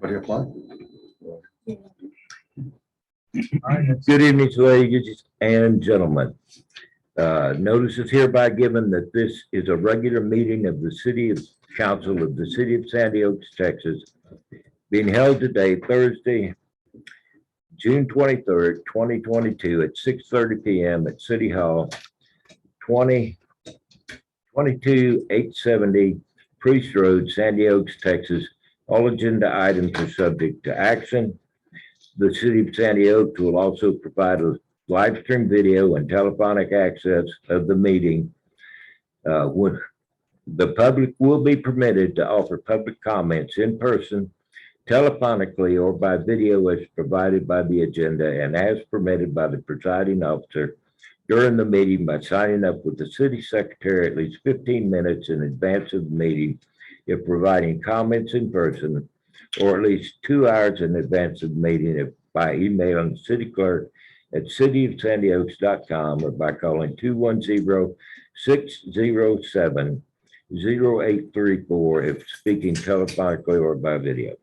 Everybody apply? Good evening, ladies and gentlemen. Notice is hereby given that this is a regular meeting of the City Council of the City of Sandy Oaks, Texas, being held today, Thursday, June 23rd, 2022 at 6:30 p.m. at City Hall, 870 Priest Road, Sandy Oaks, Texas. All agenda items are subject to action. The City of Sandy Oaks will also provide a live stream video and telephonic access of the meeting. When the public will be permitted to offer public comments in person, telephonically, or by video as provided by the agenda and as permitted by the presiding officer during the meeting by signing up with the city secretary at least 15 minutes in advance of the meeting if providing comments in person, or at least 2 hours in advance of the meeting if by emailing the city clerk at cityofsandyoaks.com or by calling 210-607-0834 if speaking telephonically or by video.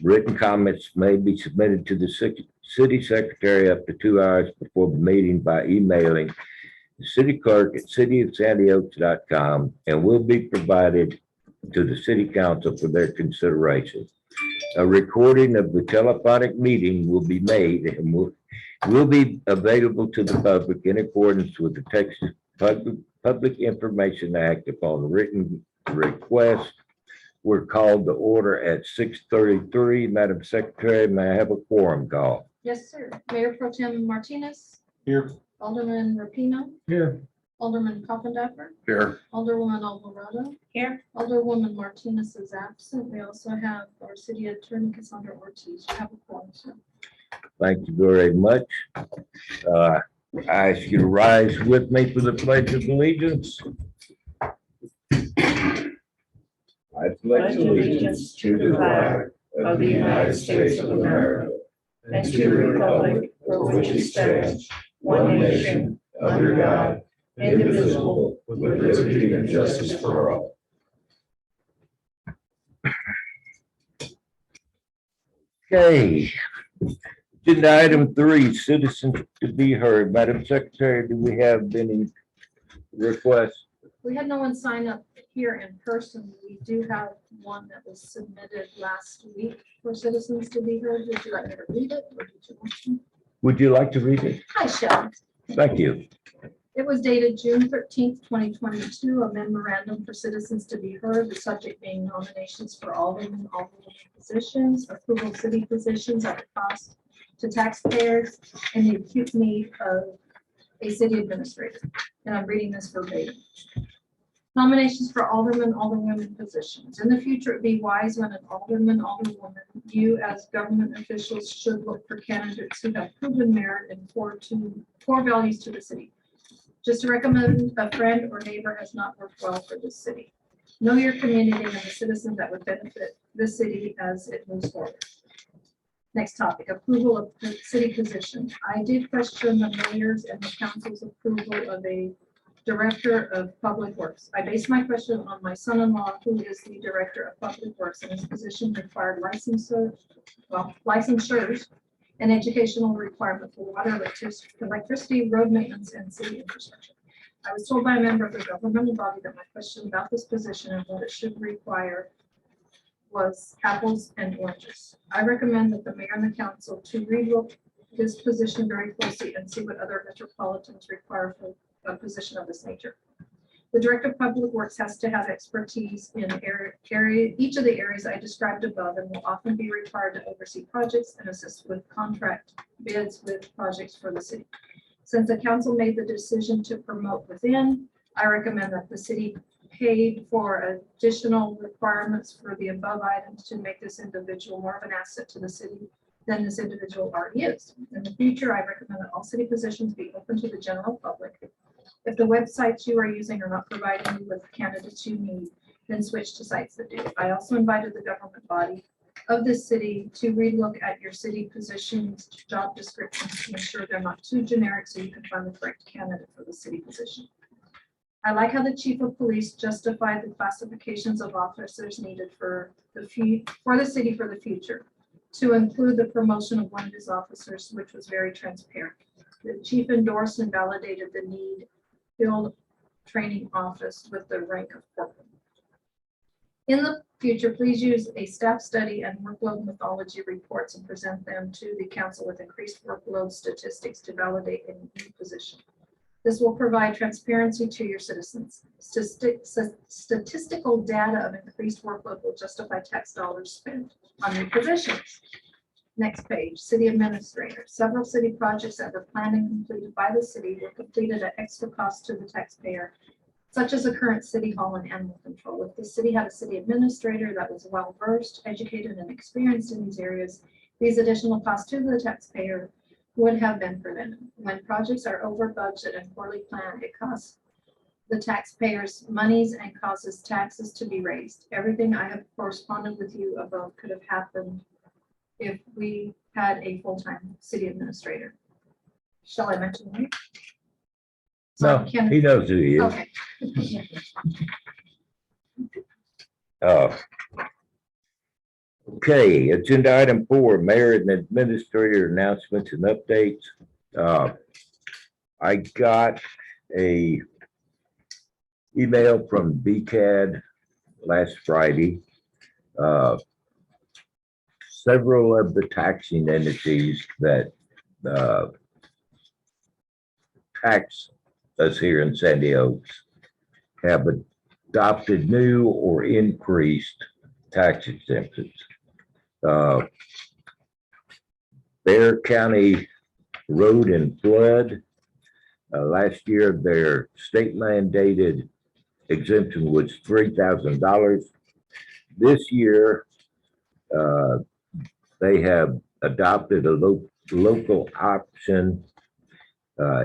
Written comments may be submitted to the city secretary up to 2 hours before the meeting by emailing the city clerk at cityofsandyoaks.com and will be provided to the city council for their consideration. A recording of the telephonic meeting will be made and will be available to the public in accordance with the Texas Public Information Act upon written request. We're called to order at 6:33. Madam Secretary, may I have a quorum call? Yes, sir. Mayor Pro Tem Martinez, Here. Alderman Rapino, Here. Alderman Coffendaffer, Here. Alderwoman Alvarado. Here. Alderwoman Martinez is absent. We also have our city attorney Cassandra Ortiz. You have a quorum, sir. Thank you very much. I ask you to rise with me for the Pledge of Allegiance. I pledge allegiance to the flag of the United States of America and to the republic for which it stands, one nation, under God, indivisible, with liberty and justice for all. Okay. Agenda item 3, citizens to be heard. Madam Secretary, do we have any requests? We had no one sign up here in person. We do have one that was submitted last week for citizens to be heard. Would you like me to read it? Or did you want to? Would you like to read it? Hi, Shelley. Thank you. It was dated June 13th, 2022, a memorandum for citizens to be heard, the subject being nominations for alderman positions, approval of city positions at the cost to taxpayers, and the acute need of a city administrator. And I'm reading this verbatim. Nominations for alderman, alderwoman positions. In the future, it'd be wise when an alderman, alderwoman, you as government officials should look for candidates who have proven merit and core values to the city. Just to recommend a friend or neighbor has not worked well for this city. Know your community and the citizens that would benefit the city as it moves forward. Next topic, approval of the city position. I did question the mayor's and the council's approval of a director of public works. I based my question on my son-in-law, who is the director of public works, and his position required licensures and educational requirement for water, electricity, road maintenance, and city infrastructure. I was told by a member of the governmental body that my question about this position and what it should require was apples and oranges. I recommend that the mayor and the council to relook this position very closely and see what other metropolitans require for a position of this nature. The director of public works has to have expertise in each of the areas I described above and will often be required to oversee projects and assist with contract bids with projects for the city. Since the council made the decision to promote within, I recommend that the city paid for additional requirements for the above items to make this individual more of an asset to the city than this individual already is. In the future, I recommend that all city positions be open to the general public. If the websites you are using are not providing you with the candidates you need, then switch to sites that do. I also invited the government body of this city to relook at your city positions, job descriptions to ensure they're not too generic so you can find the correct candidate for the city position. I like how the chief of police justified the classifications of officers needed for the city for the future, to include the promotion of one of his officers, which was very transparent. The chief endorsed and validated the need field training office with the rank of corporal. In the future, please use a staff study and workload methodology reports and present them to the council with increased workload statistics to validate a new position. This will provide transparency to your citizens. Statistical data of increased workload will justify tax dollars spent on new positions. Next page, city administrator. Several city projects that were planned and completed by the city were completed at extra cost to the taxpayer, such as the current city hall and animal control. If the city had a city administrator that was well-versed, educated, and experienced in these areas, these additional costs to the taxpayer would have been prevented. When projects are over budget and poorly planned, it costs the taxpayers monies and causes taxes to be raised. Everything I have corresponded with you above could have happened if we had a full-time city administrator. Shall I mention him? No, he knows who he is. Okay. Okay, agenda item 4, mayor and administrator announcements and updates. I got a email from BCAD last Friday. Several of the taxing entities that tax us here in Sandy Oaks have adopted new or increased tax exemptions. Bear County Road and Flood, last year their state mandated exemption was $3,000. This year, they have adopted a local option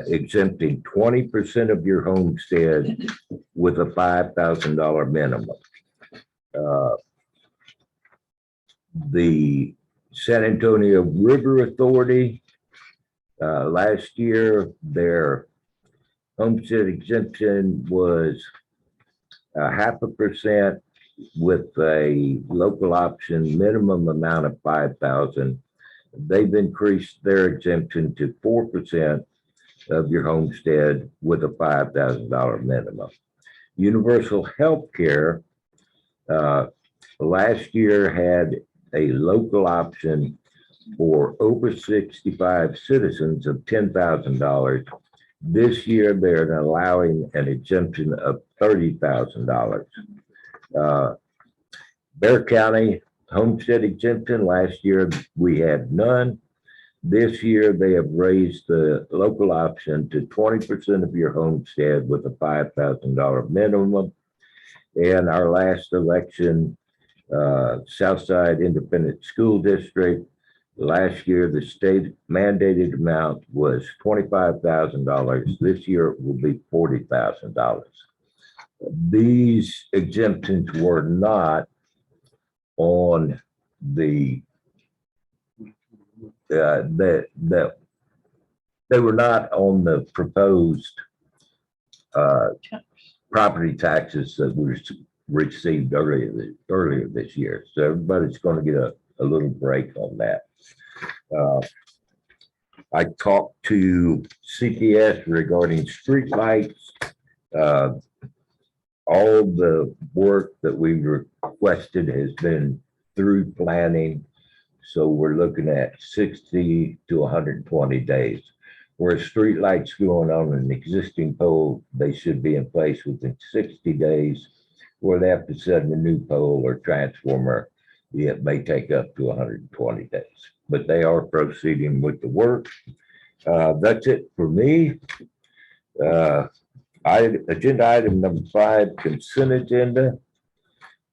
exempting 20% of your homestead with a $5,000 minimum. The San Antonio River Authority, last year, their homestead exemption was 0.5% with a local option minimum amount of 5,000. They've increased their exemption to 4% of your homestead with a $5,000 minimum. Universal Health Care last year had a local option for over 65 citizens of $10,000. This year, they're allowing an exemption of $30,000. Bear County homestead exemption, last year we had none. This year, they have raised the local option to 20% of your homestead with a $5,000 minimum. And our last election, Southside Independent School District, last year, the state mandated amount was $25,000. This year, it will be $40,000. These exemptions were not on the that they were not on the proposed property taxes that we received earlier this year. So everybody's going to get a little break on that. I talked to CPS regarding streetlights. All the work that we requested has been through planning. So we're looking at 60 to 120 days. Where streetlights going on an existing pole, they should be in place within 60 days. Where they have to set a new pole or transformer, it may take up to 120 days. But they are proceeding with the work. That's it for me. Agenda item number 5, consent agenda.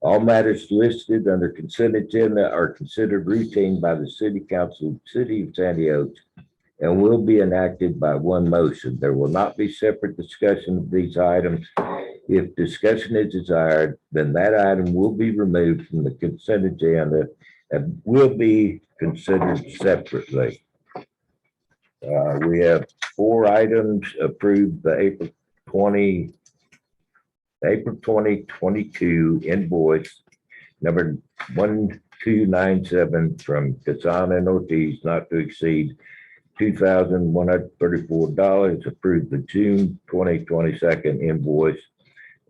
All matters listed under consent agenda are considered routine by the City Council of the City of Sandy Oaks and will be enacted by one motion. There will not be separate discussion of these items. If discussion is desired, then that item will be removed from the consent agenda and will be considered separately. We have 4 items approved the April 20 April 2022 invoice number 1297 from Casana and Ortiz not to exceed $2,134. Approve the June 2022 invoice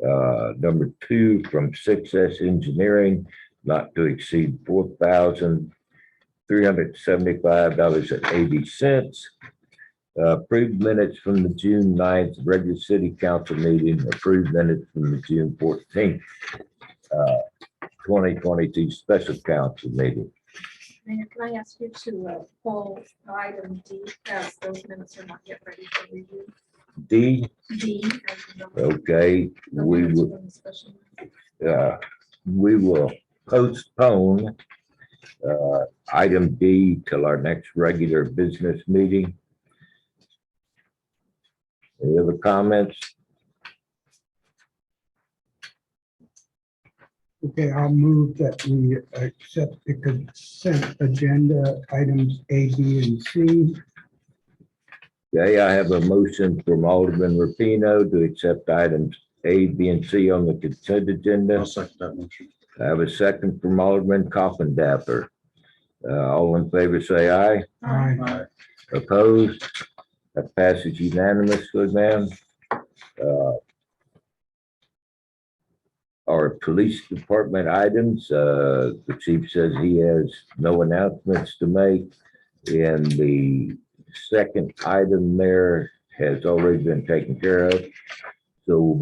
number 2 from Success Engineering not to exceed $4,375.80. Approved minutes from the June 9th regular city council meeting. Approved minutes from the June 14th, 2022 special council meeting. Mayor, can I ask you to pull item D as those minutes are not yet ready for review? D, D. As the number. okay, The we minutes will, from the special meeting. we will postpone item D till our next regular business meeting. Any other comments? Okay, I'll move that we accept the consent agenda items A, B, and C. Okay, I have a motion from Alderman Rapino to accept items A, B, and C on the consent agenda. I'll second that motion. I have a second from Alderman Coffin-Dapper. All in favor, say aye. Aye. Aye. Opposed? That passes unanimously, ma'am. Our police department items, the chief says he has no announcements to make. And the second item there has already been taken care of. So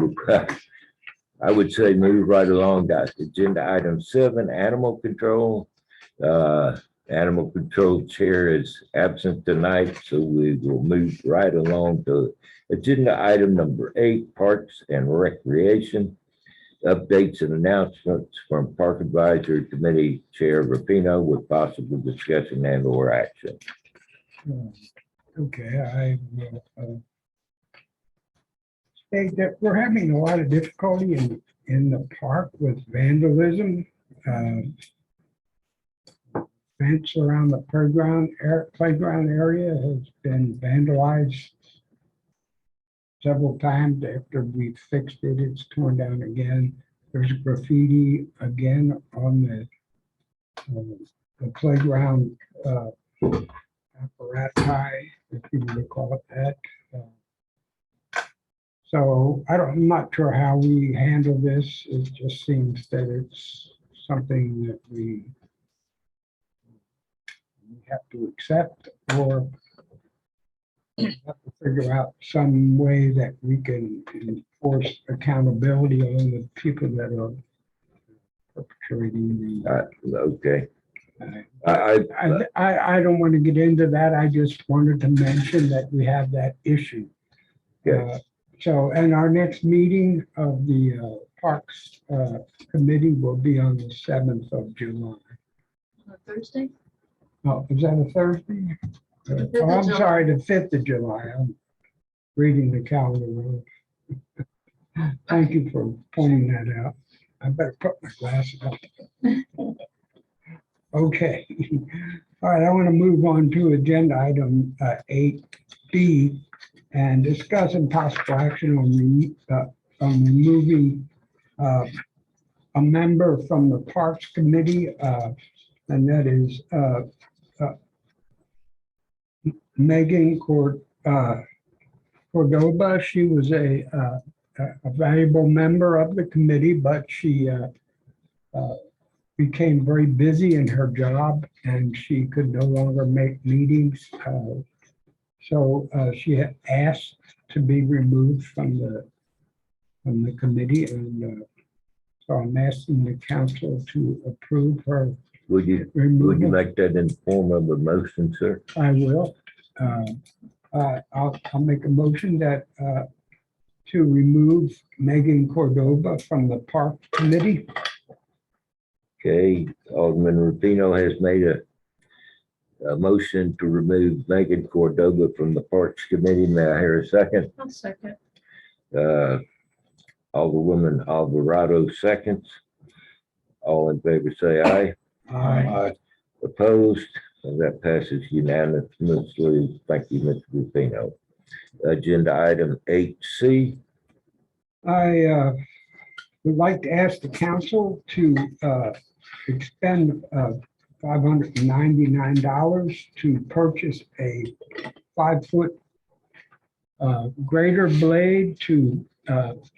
I would say move right along, guys. Agenda item 7, animal control. Animal control chair is absent tonight, so we will move right along to agenda item number 8, parks and recreation. Updates and announcements from Park Advisory Committee Chair Rapino with possible discussion and or action. Okay, I will state that we're having a lot of difficulty in the park with vandalism. Fence around the playground area has been vandalized several times. After we fixed it, it's torn down again. There's graffiti again on the playground apparatus, if you want to call it that. So I'm not sure how we handle this. It just seems that it's something that we have to accept, or have to figure out some way that we can enforce accountability on the people that are perpetrating the. Okay. I don't want to get into that. I just wanted to mention that we have that issue. Yes. So, and our next meeting of the Parks Committee will be on the 7th of July. On Thursday? Oh, is that a Thursday? The 5th Oh, of I'm July. sorry, the 5th of July. I'm reading the calendar wrong. Thank you for pointing that out. I better put my glasses on. Okay. All right, I want to move on to agenda item 8B and discuss and possible action on removing a member from the Parks Committee, and that is Megan Cordova. She was a valuable member of the committee, but she became very busy in her job and she could no longer make meetings. So she had asked to be removed from the committee, and so I'm asking the council to approve her Would you removal. make that in form of a motion, sir? I will. I'll make a motion that to remove Megan Cordova from the Park Committee. Okay, Alderman Rufino has made a motion to remove Megan Cordova from the Parks Committee. May I hear a second? I'll second. Alderwoman Alvarado seconds. All in favor, say aye. Aye. Opposed? And that passes unanimously. Thank you, Mr. Rufino. Agenda item 8C. I would like to ask the council to expend $599 to purchase a 5-foot grader blade to,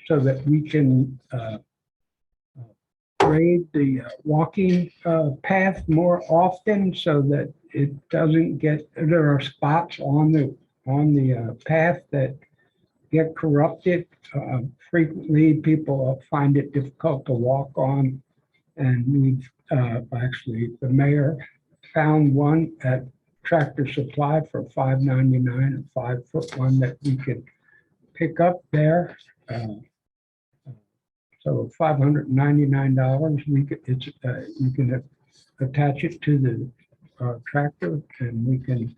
so that we can grade the walking path more often so that it doesn't get, there are spots on the path that get corrupted. Frequently, people find it difficult to walk on. And we've actually, the mayor found one at Tractor Supply for $5.99, a 5-foot one that we could pick up there. So $599, we could, it's, you can attach it to the tractor and we can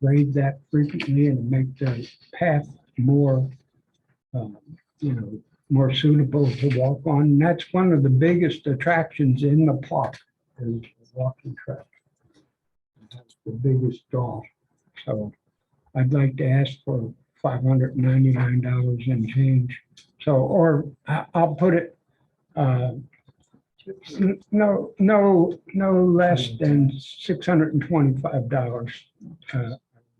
grade that frequently and make the path more, more suitable to walk on. And that's one of the biggest attractions in the park is the walking track. That's the biggest draw. So I'd like to ask for $599 and change. So, or I'll put it, no less than $625. I'd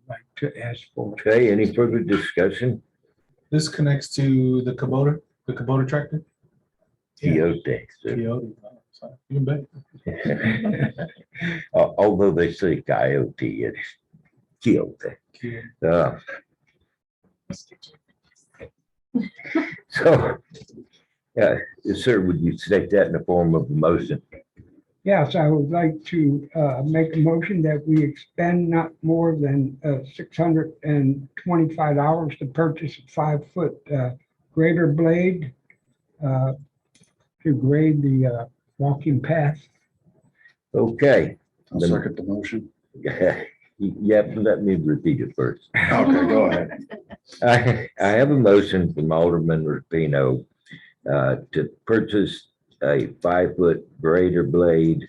like to ask for. Okay, any further discussion? This connects to the Kubota tractor? Coyote. Coyote. Sorry, even better. Although they say coyote, it's coyote. So, sir, would you state that in the form of a motion? Yes, I would like to make a motion that we expend not more than $625 to purchase a 5-foot grader blade to grade the walking path. Okay. I'll second the motion. Yeah, let me repeat it first. Okay, go ahead. I have a motion from Alderman Rapino to purchase a 5-foot grader blade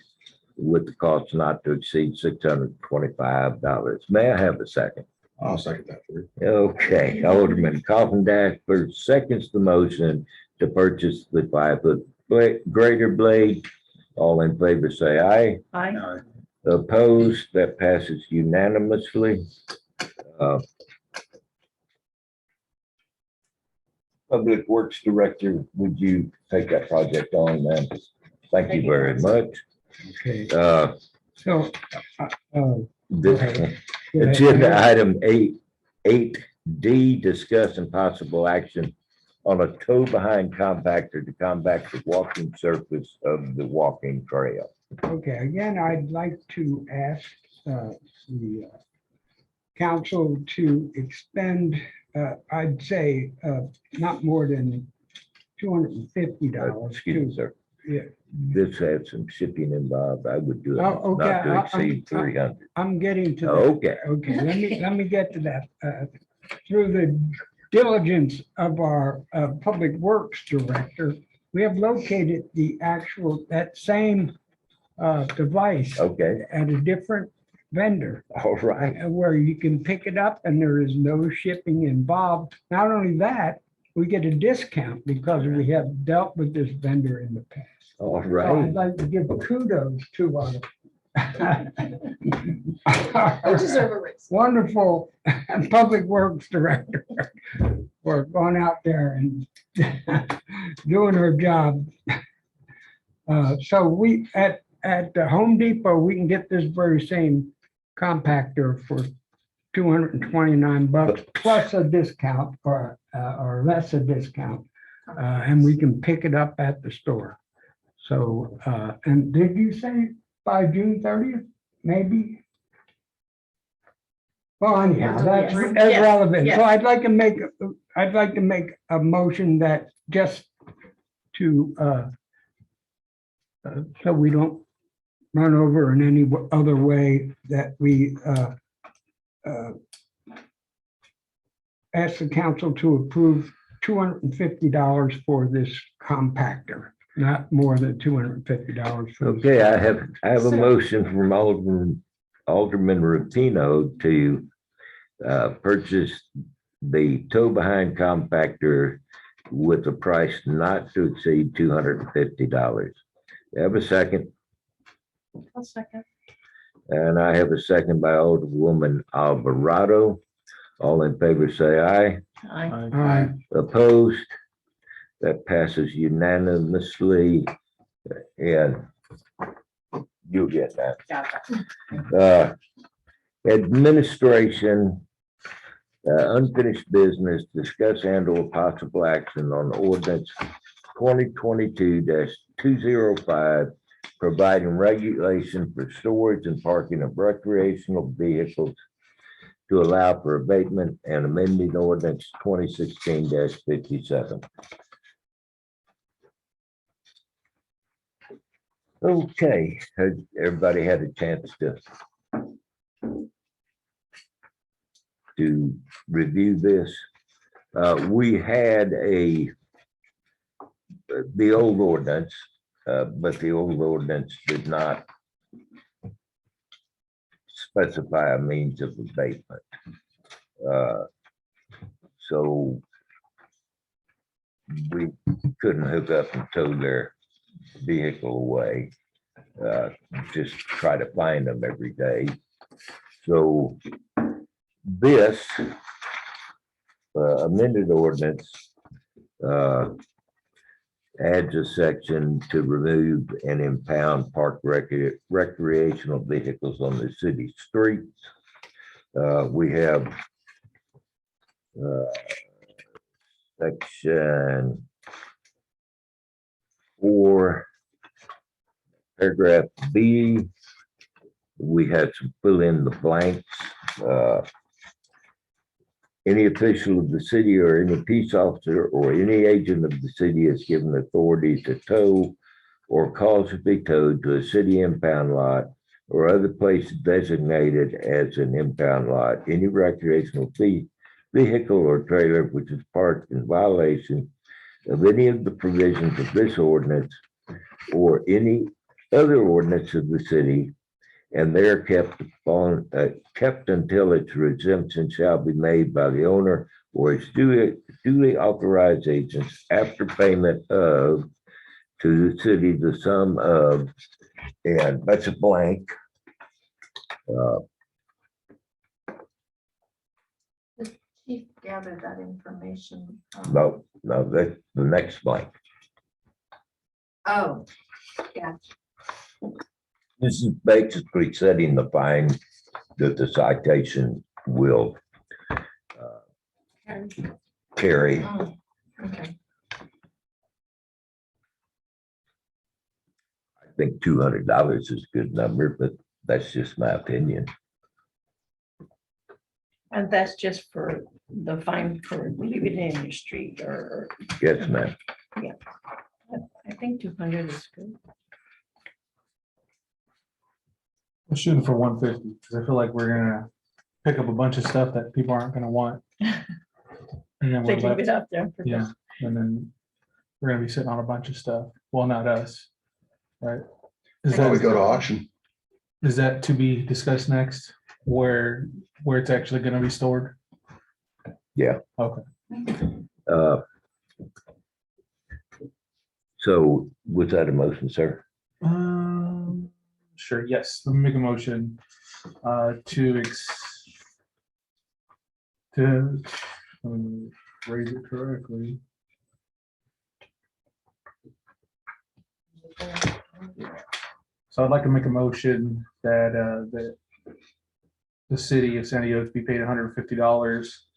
with the cost not to exceed $625. May I have a second? I'll second that for you. Okay, Alderman Coffin first seconds the motion to purchase the 5-foot grader blade. All in favor, say aye. Aye. Aye. Opposed, that passes unanimously. Public Works Director, would you take that project on, man? Thank you very much. Okay, Uh, so. this Okay. agenda item 8D, discuss and possible action on a tow behind compactor to compact the walking surface of the walking trail. Okay, again, I'd like to ask the council to expend, I'd say, not more than $250 Excuse me, to, sir. yeah. This had some shipping involved. I would do it Oh, okay, not to exceed 300. I'm getting to that. Okay, Okay, let me get to that. Through the diligence of our Public Works Director, we have located the actual, that same device okay, at a different vendor all right. where you can pick it up and there is no shipping involved. Not only that, we get a discount because we have dealt with this vendor in the past. All So I'd right. like to give kudos to our I deserve a raise. wonderful Public Works Director for going out there and doing her job. So we, at the Home Depot, we can get this very same compactor for $229 plus a discount or less a discount. And we can pick it up at the store. So, and did you say by June 30th, maybe? Well, anyhow, that's Yes. irrelevant. Yes. So I'd like to make a motion that just to, so we don't run over in any other way, that we ask the council to approve $250 for this compactor, not more than $250 for. Okay, I have a motion from Alderman Rapino to purchase the tow behind compactor with a price not to exceed $250. Have a second, I'll second. and I have a second by Alderwoman Alvarado. All in favor, say aye. Aye. Aye. Opposed? That passes unanimously, and you'll get that. Administration, unfinished business, discuss and/or possible action on ordinance 2022-205, providing regulation for storage and parking of recreational vehicles to allow for abatement and amending ordinance 2016-57. Okay, has everybody had a chance to review this? We had the old ordinance, but the old ordinance did not specify a means of abatement. So we couldn't hook up and tow their vehicle away, just try to find them every day. So this amended ordinance adds a section to remove and impound parked recreational vehicles on the city streets. We have section 4, paragraph B. We had to fill in the blanks. Any official of the city or any peace officer or any agent of the city is given authority to tow or cause to be towed to a city impound lot or other place designated as an impound lot, any recreational vehicle or trailer which is parked in violation of any of the provisions of this ordinance or any other ordinance of the city, and they're kept until its redemption shall be made by the owner or its duly authorized agents after payment of to the city the sum of, and that's a blank. Chief gathered that information. No, that's the next blank. Oh, yeah. This is basically setting the fine that the citation will carry. Oh, okay. I think $200 is a good number, but that's just my opinion. And that's just for the fine for leaving it in your street or, Yes, ma'am. I think 200 is good. I'm shooting for 150 because I feel like we're gonna pick up a bunch of stuff that people aren't gonna want. And then They we're leave left, it out there. for yeah, and then we're gonna be sitting on a bunch of stuff. Well, not us, right? Is Before we go to that, auction. is that to be discussed next, where it's actually gonna be stored? Yeah. Okay. So was that a motion, sir? Sure, yes, let me make a motion to raise it correctly. So I'd like to make a motion that that the city of San Diego be paid $150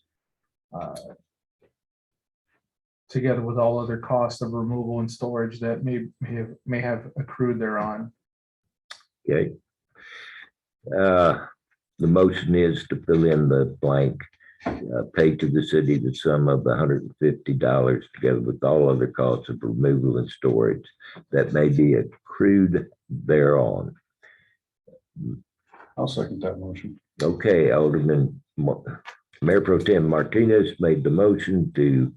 together with all other costs of removal and storage that may have accrued thereon. Okay. The motion is to fill in the blank, pay to the city the sum of $150 together with all other costs of removal and storage that may be accrued thereon. I'll second that motion. Okay, Mayor Pro Tem Martinez made the motion to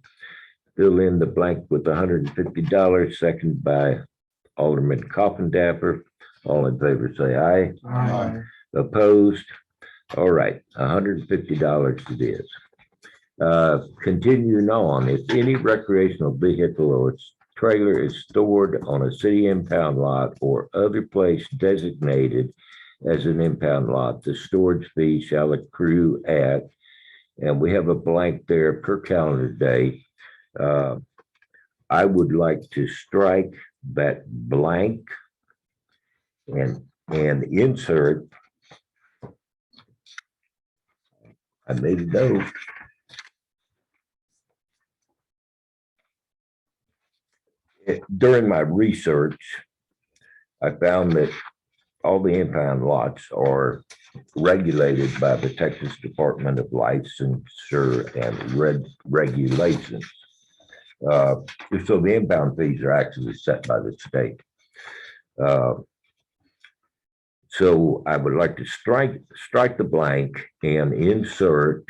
fill in the blank with $150, seconded by Alderman Coffindapper. All in favor, say aye. Aye. Opposed? All right, $150 it is. Continuing on, if any recreational vehicle or its trailer is stored on a city impound lot or other place designated as an impound lot, the storage fee shall accrue at, and we have a blank there, per calendar day. I would like to strike that blank and insert. I made a note. During my research, I found that all the impound lots are regulated by the Texas Department of Licensure and Regulations. So the impound fees are actually set by the state. So I would like to strike the blank and insert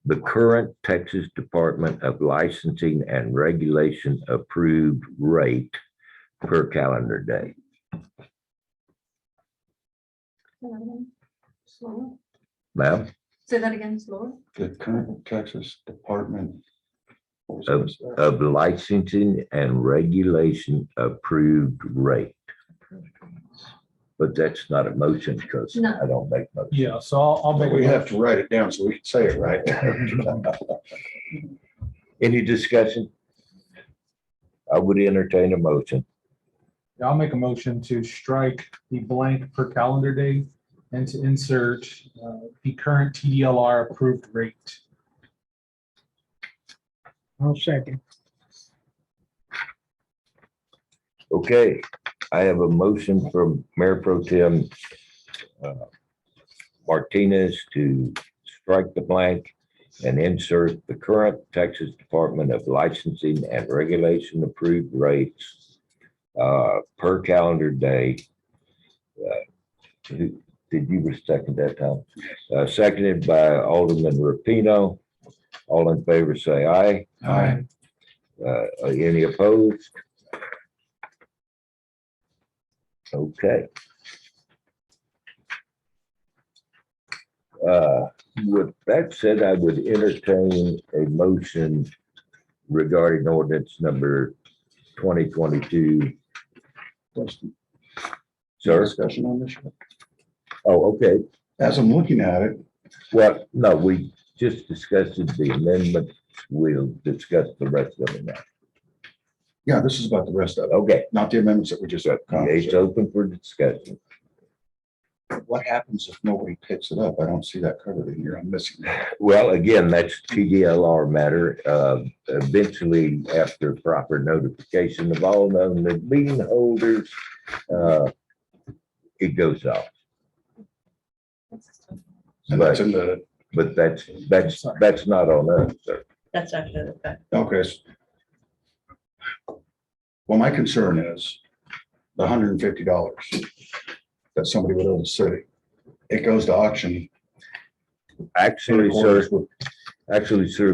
the current Texas Department of Licensing and Regulation approved rate per calendar day. Slower. Ma'am, Say that again, slower. The current Texas Department. what was that? of licensing and regulation approved rate. But that's not a motion because No. I don't make motions. Yeah, so I'll make. We have to write it down so we can say it right. Any discussion? I would entertain a motion. I'll make a motion to strike the blank per calendar day and to insert the current TDLR approved rate. I'll second. Okay, I have a motion from Mayor Pro Tem Martinez to strike the blank and insert the current Texas Department of Licensing and Regulation approved rates per calendar day. Did you second that, Tom? Seconded by Alderman Rapino. All in favor, say aye. Aye. Any opposed? Okay. With that said, I would entertain a motion regarding ordinance number 2022. Question. Sir? Discussion on this. Oh, okay. As I'm looking at it, Well, no, we just discussed the amendment. We'll discuss the rest of it now. yeah, this is about the rest of it, Okay, not the amendments that we just. it's open for discussion. What happens if nobody picks it up? I don't see that covered in here. I'm missing that. Well, again, that's TDLR matter. Eventually, after proper notification of all known lien holders, it goes off. And that's in the, But that's not on us, sir. That's after the fact. okay. Well, my concern is the $150 that somebody would owe the city. It goes to auction. Actually, sir,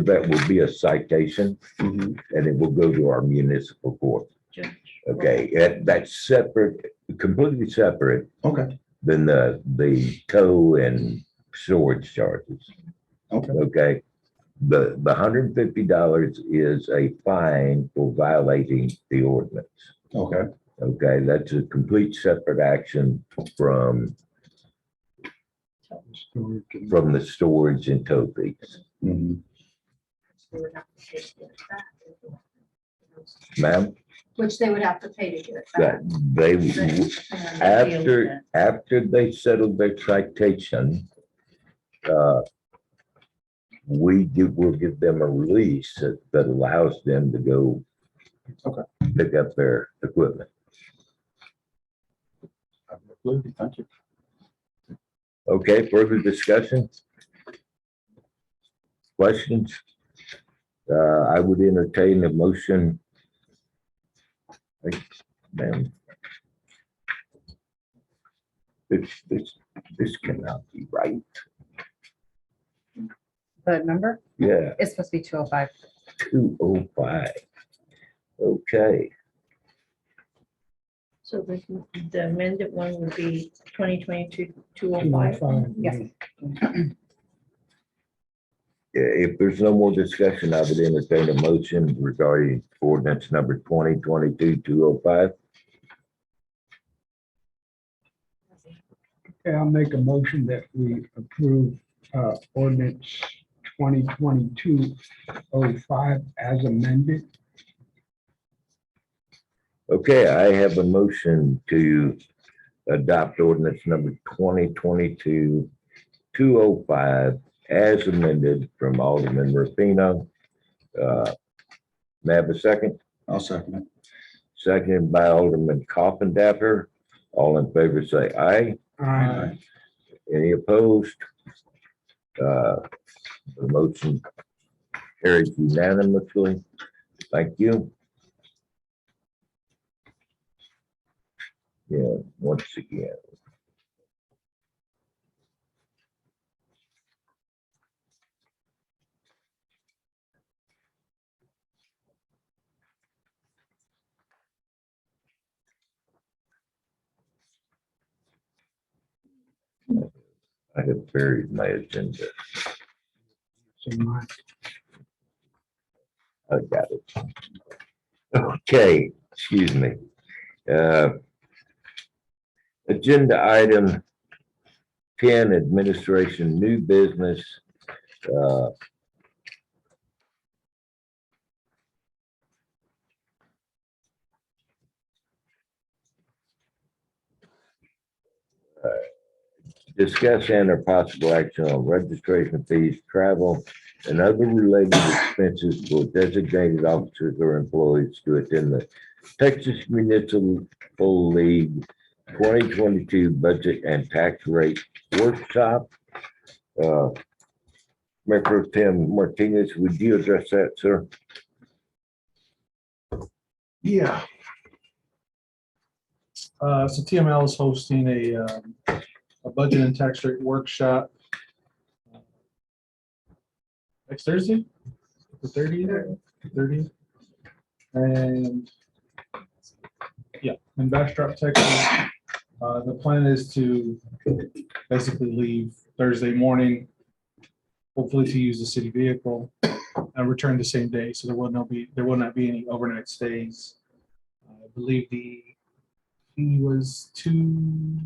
that will be a citation Mhm. and it will go to our municipal court. Judge. Okay, that's separate, completely separate Okay, than the tow and storage charges. okay, Okay, the $150 is a fine for violating the ordinance. okay. Okay, that's a complete separate action from the storage and tow fees. Mhm. Ma'am, Which they would have to pay to get it that back. they, after they settle their citation, we'll give them a release that allows them to go Okay. pick up their equipment. Thank you. Okay, further discussion? Questions? I would entertain a motion. Man. This cannot be right. The number Yeah, is supposed to be 205. 205. Okay, So the amended one would be 2022 205. Yes. If there's no more discussion, I would entertain a motion regarding ordinance number 2022-205. Okay, I'll make a motion that we approve ordinance 2022-05 as amended. Okay, I have a motion to adopt ordinance number 2022-205 as amended from Alderman Rufino. May I have a second? I'll second it. Seconded by Alderman Coffindaffer. All in favor say aye. Aye. Any opposed? The motion carries unanimously. Thank you. Yeah, once again. I have buried my agenda. So my, I got it. Okay, excuse me. Agenda item 10, administration, new business. Discuss and or possible action on registration fees, travel, and other related expenses for designated officers or employees to attend the Texas Municipal League 2022 Budget and Tax Rate Workshop. Mayor Pro Tem Martinez, would you address that, sir? Yeah. So TML is hosting a budget and tax rate workshop next Thursday, the 30th. And yeah, in Bastrop, Texas. The plan is to basically leave Thursday morning, hopefully to use the city vehicle and return the same day. So there will not be any overnight stays. I believe the fee was $300.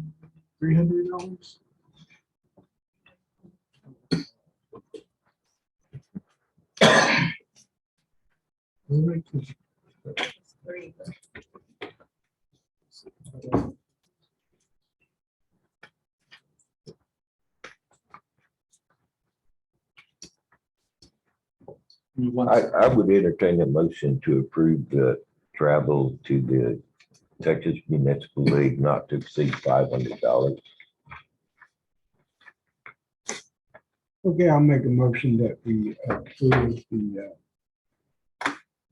I would entertain a motion to approve the travel to the Texas Municipal League not to exceed $500. okay, I'll make a motion that we approve the,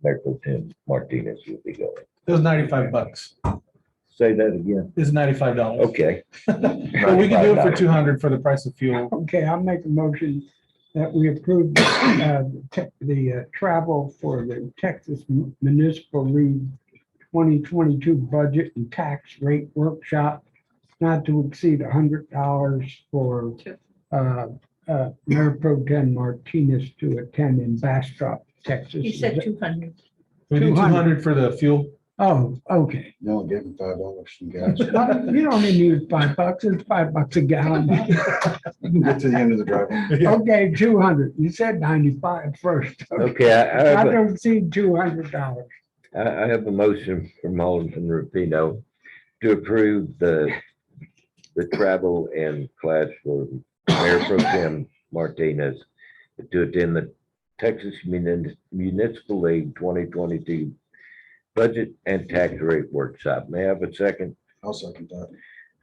Mayor Pro Tem Martinez will be going. It was $95. Say that again. It's $95. Okay. But we can do it for $200 for the price of fuel. okay, I'll make a motion that we approve the travel for the Texas Municipal League 2022 Budget and Tax Rate Workshop not to exceed $100 for Mayor Pro Tem Martinez to attend in Bastrop, Texas. You said 200. We do 200 $200 for the fuel. Oh, okay. You only give them $5 from gas. You don't need $5, it's $5 a gallon. You can get to the end of the driveway. Okay, 200. You said 95 first. Okay, I I have a- don't see $200. I have a motion from Alderman Rufino to approve the travel and class for Mayor Pro Tem Martinez to attend the Texas Municipal League 2022 Budget and Tax Rate Workshop. May I have a second? I'll second that.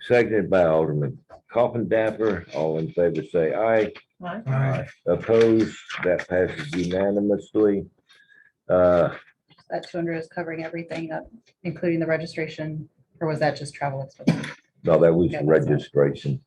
Seconded by Alderman Coffindaffer. All in favor say aye. Right? Aye. Opposed? That passes unanimously. That 200 is covering everything, including the registration, or was that just travel expenses? No, that was Yeah, that's it. registration.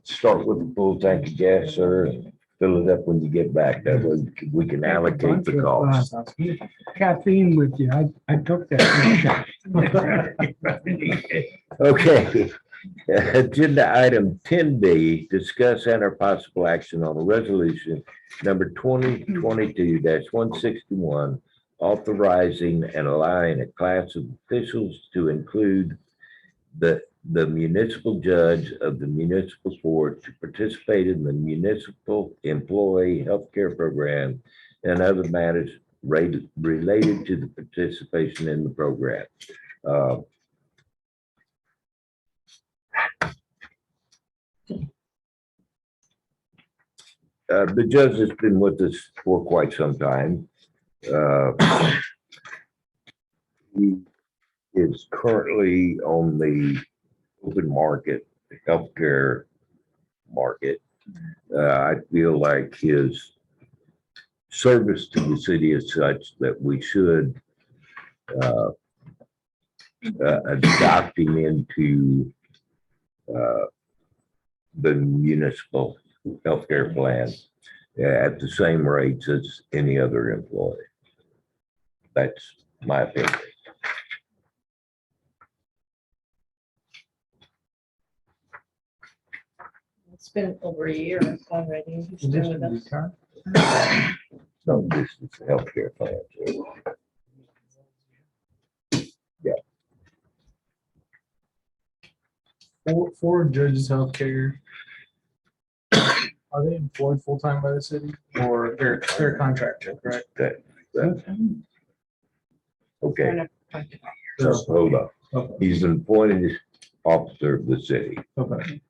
Start with a full tank of gas, sir, and fill it up when you get back. That way we can allocate the cost. Sounds good. Caffeine with you. I took that. Okay, Agenda item 10B, discuss and/or possible action on a resolution number 2022-161, authorizing and allowing a class of officials to include the municipal judge of the municipal court to participate in the municipal employee healthcare program and other matters related to the participation in the program. The judge has been with us for quite some time. He is currently on the open market, the healthcare market. I feel like his service to the city is such that we should adopt him into the municipal healthcare plan at the same rates as any other employee. That's my opinion. It's been over a year already. He's been with us. So this is the healthcare plan. So For Judges Healthcare, are they employed full-time by the city or they're contracted, correct? Okay, So- hold on. Okay, He's an appointed officer of the city. okay,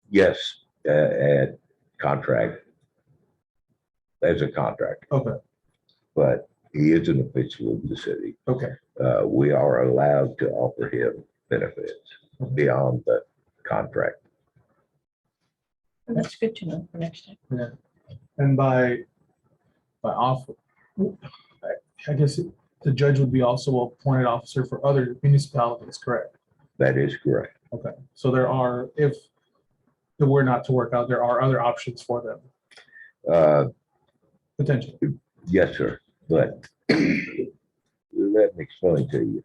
Yes, at contract. As a contract, okay, but he is an official of the city. okay. We are allowed to offer him benefits beyond the contract. That's good to know for next time. And by off, I guess the judge would be also appointed officer for other municipalities, correct? That is correct. Okay, so there are, if it were not to work out, there are other options for them, potentially. Yes, sir, but let me explain to you.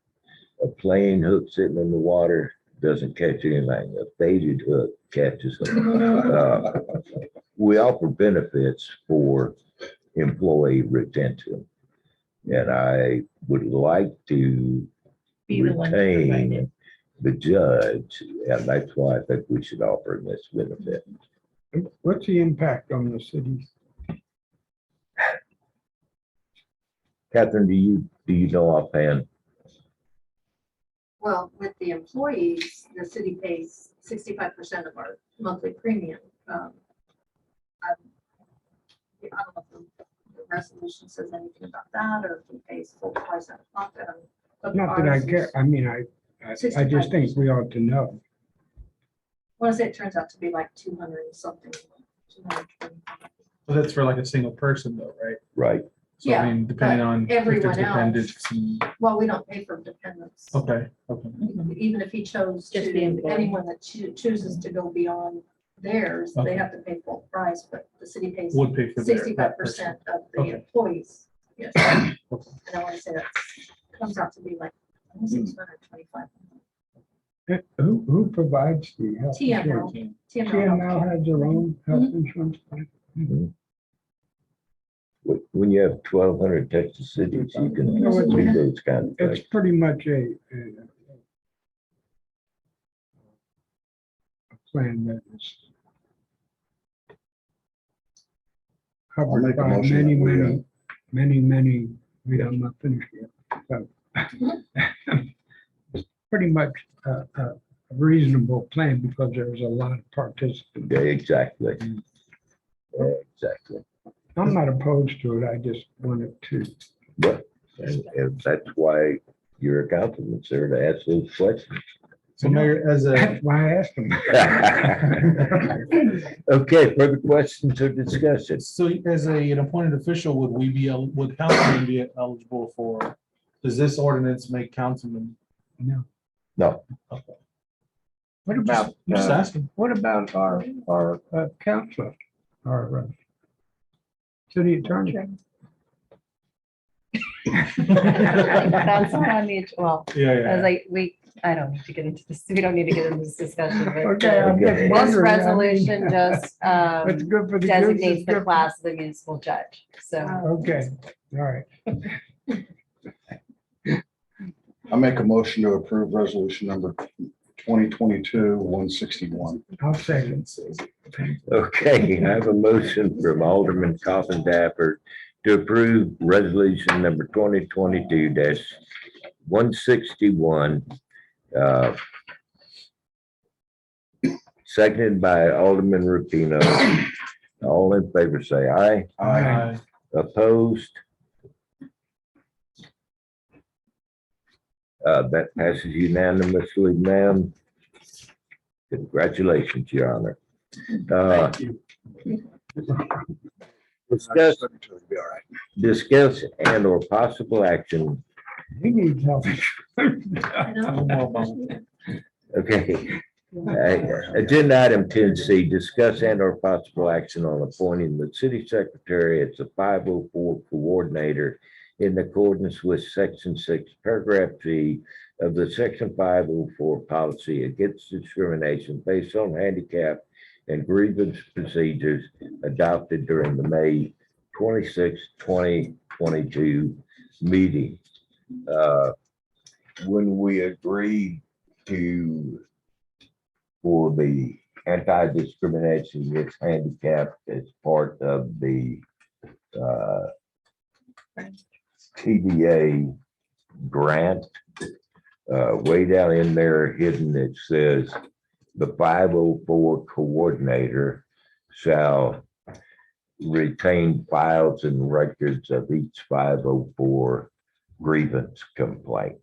A plain hook sitting in the water doesn't catch anything. A baited hook catches them. We offer benefits for employee retention. And I would like to Be the one to provide retain it. the judge, and that's why I think we should offer him this benefit. What's the impact on the city? Catherine, do you know offhand? Well, with the employees, the city pays 65% of our monthly premium. I don't know if the resolution says anything about that, or if he pays full price out of pocket. But Not that I ours is- care, I mean, I just think we ought to know. I want to say it turns out to be like 200 and something, 220. But that's for like a single person though, right? Right. So I Yeah, mean, depending on. if there's everyone else- dependents and- Well, we don't pay for dependents. Okay, okay. Even if he chose Just to, the employee. anyone that chooses to go beyond theirs, Okay. they have to pay full price, but the city pays Would pay for their. 65% of the Okay. employees. Yes. Okay. And I want to say that comes out to be like 625. Who provides the health insurance? TML. TML has their own health insurance plan? When you have 1,200 Texas cities, you can No, it's- do those kind of It's things. pretty much a plan that is I'll covered make a by motion that many, I'm not finished yet. So, it's pretty much a reasonable plan because there's a lot of participants. Yeah, exactly. Yeah, exactly. I'm not opposed to it. I just wanted to. But, and that's why you're a councilman, sir, to ask those questions. So Mayor, as a, That's why I asked them. Okay, further questions or discussion? so as an appointed official, would we be, would councilman be eligible for, does this ordinance make councilman? No. No, Okay. What about, Just asking. what about our counselor, our city attorney? That's not on the, well, Yeah, as yeah. like, we I don't need to get into this. We don't need to get into this discussion, but Okay, I'm just this wondering, I mean, resolution just What's good for the goose is designates the good for- class of the municipal judge. So Okay, all right. I make a motion to approve resolution number 2022-161. I'll second. Okay, I have a motion from Alderman Coffin Dapper to approve resolution number 2022-161. Seconded by Alderman Rapino. All in favor, say aye. Aye. Opposed? That passes unanimously, ma'am. Congratulations, Your Honor. Discuss, Be all right. discuss and or possible action. He needs help. I know. Okay. Agenda item 10C, discuss and or possible action on appointing the city secretary as the 504 coordinator in accordance with section 6, paragraph G of the section 504 policy against discrimination based on handicap and grievance procedures adopted during the May 26, 2022 meeting. When we agreed for the anti-discrimination against handicap as part of the TDA grant, way down in there hidden, it says the 504 coordinator shall retain files and records of each 504 grievance complaint.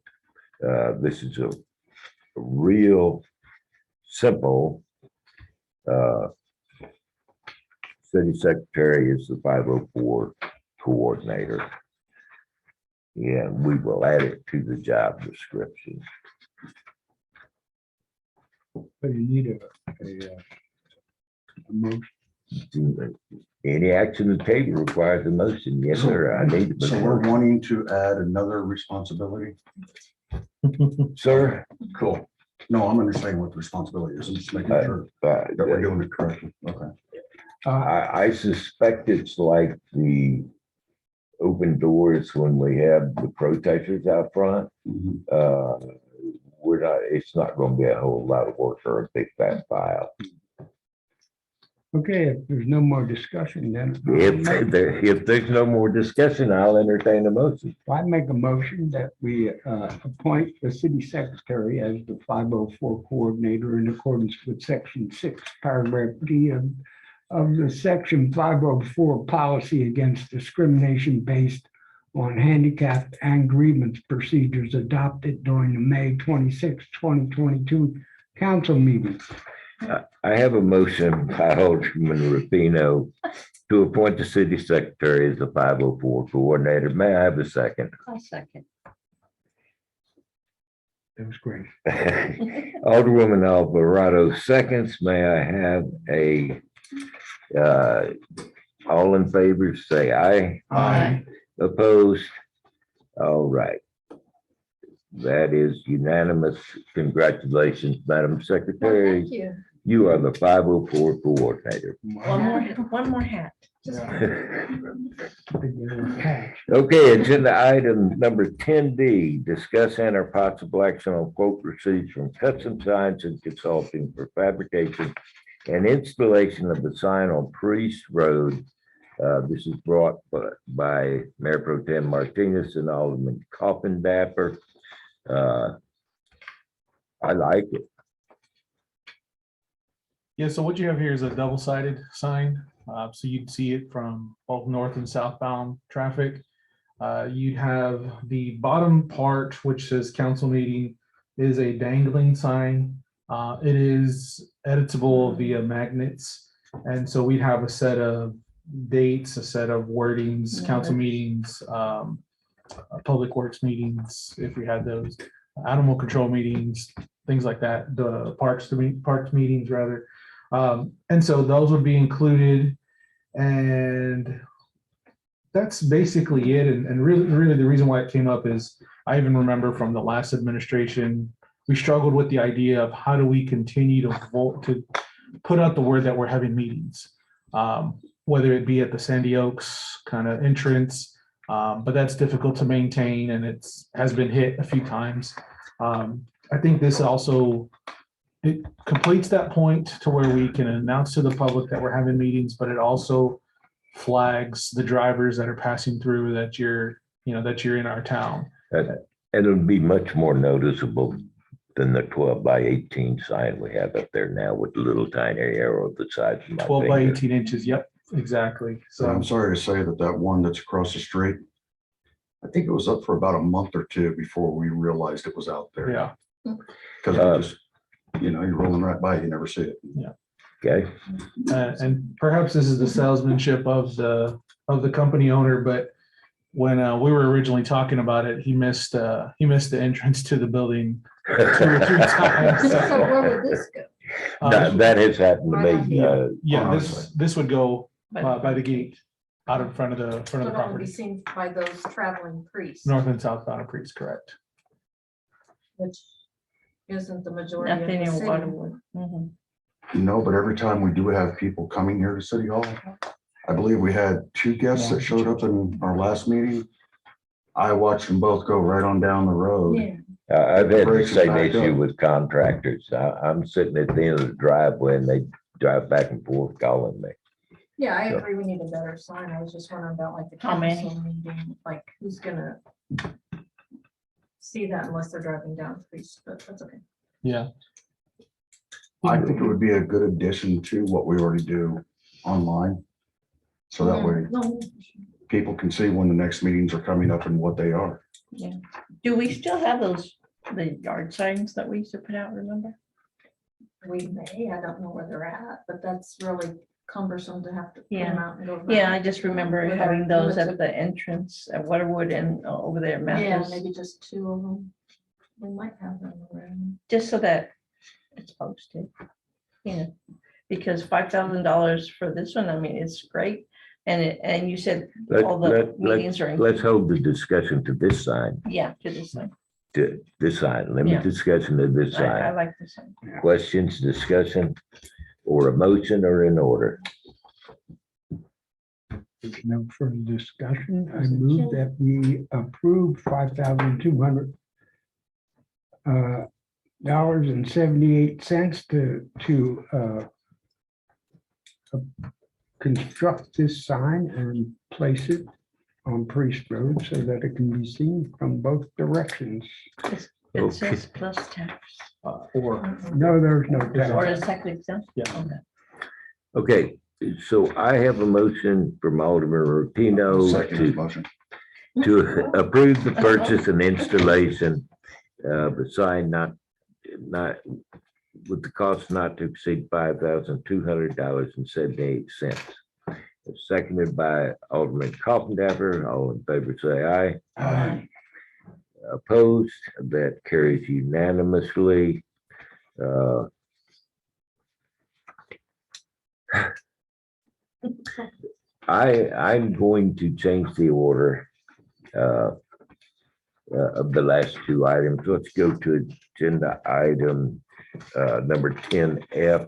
This is a real simple. City secretary is the 504 coordinator. And we will add it to the job description. So you need a motion. Any action on the table requires a motion. Yes, sir. I need. a So we're motion. wanting to add another responsibility? Sir. Cool. No, I'm understanding what the responsibility is. I'm just making sure that we're doing it correctly. Okay. I suspect it's like the open doors when we have the protesters out front. Mhm. It's not going to be a whole lot of work or a big fat file. Okay, if there's no more discussion, then If there's no more discussion, I'll entertain a motion. I make a motion that we appoint the city secretary as the 504 coordinator in accordance with section 6, paragraph D of the section 504 policy against discrimination based on handicap and grievance procedures adopted during the May 26, 2022 council meeting. I have a motion by Alderman Rapino to appoint the city secretary as the 504 coordinator. May I have a second? I'll second. That was great. Alderwoman Alvarado seconds. May I have all in favor, say aye. Aye. Opposed? All right. That is unanimous. Congratulations, Madam Well, Secretary. thank you. You are the 504 coordinator. One more hat. Okay, agenda item number 10D, discuss and or possible action on quote receipts from Custom Signs and Consulting for fabrication and installation of the sign on Priest Road. This is brought by Mayor Pro Tem Martinez and Alderman Coffin Dapper. I like it. Yeah, so what you have here is a double-sided sign. So you'd see it from both north and southbound traffic. You'd have the bottom part, which says council meeting, is a dangling sign. It is editable via magnets. And so we'd have a set of dates, a set of wordings, council meetings, public works meetings, if we had those, animal control meetings, things like that, the parks meetings rather. And so those would be included, and that's basically it. And really the reason why it came up is I even remember from the last administration, we struggled with the idea of how do we continue to vote, to put out the word that we're having meetings. Whether it be at the Sandy Oaks kind of entrance, but that's difficult to maintain and has been hit a few times. I think this also, it completes that point to where we can announce to the public that we're having meetings, but it also flags the drivers that are passing through that you're in our town. And it'll be much more noticeable than the 12 by 18 sign we have up there now with the little tiny arrow the size of my 12 by finger. 18 inches. Yep, exactly. So I'm So, sorry to say that one that's across the street, I think it was up for about a month or two before we realized it was out there. yeah, Because you're rolling right by, you never see it. Okay, and perhaps this is the salesmanship of the company owner, but when we were originally talking about it, he missed the entrance to the building 2 or 3 times. So where would this go? that has happened to me. Yeah, honestly. this would go by the gate out in front of the So it only be property, seen by those traveling priests, north and southbound Priest, correct? which isn't the majority of Nothing the in city. Waterwood. Mhm. No, but every time we do have people coming here to City Hall, I believe we had 2 guests that showed up in our last meeting. I watched them both go right on down the road. Yeah, I've had the Brakes are same backed issue up. with contractors. I'm sitting at the end of the driveway and they drive back and forth calling me. yeah, I So- agree, we need a better sign. I was just wondering about like the How many? council meeting, like who's gonna see that unless they're driving down Priest, but that's okay. Yeah, I think it would be a good addition to what we already do online. So that way No, people can see when the next meetings are coming up and what they are. Do we still have the yard signs that we used to put out, remember? we may, I don't know where they're at, but that's really cumbersome to have to put Yeah. them out and go. Yeah, back. I just remember With having our those limited- at the entrance at Waterwood and over there at Yeah, Memphis, maybe just 2 of them. We might have them around. just so that it's posted. Because $5,000 for this one, I mean, it's great. And you said all the meetings are, Let's hold the discussion to this sign, yeah, to this one. to this sign, limit Yeah. discussion to this I sign. like this one. Questions, discussion, or a motion are in order. There's no further discussion. I move that we approve $5,200 dollars and 78 cents to construct this sign and place it on Priest Road so that it can be seen from both directions. It Okay. says plus tax, or, No, there's no or tax. is tax exempt? yeah. Okay, so I have a motion from Alderman Rutino Second to motion. approve the purchase and installation of a sign not with the cost not to exceed $5,200.78. Seconded by Alderman Coffindaffer. All in favor, say aye. Aye. Opposed, that carries unanimously. I'm going to change the order of the last 2 items. Let's go to agenda item number 10F.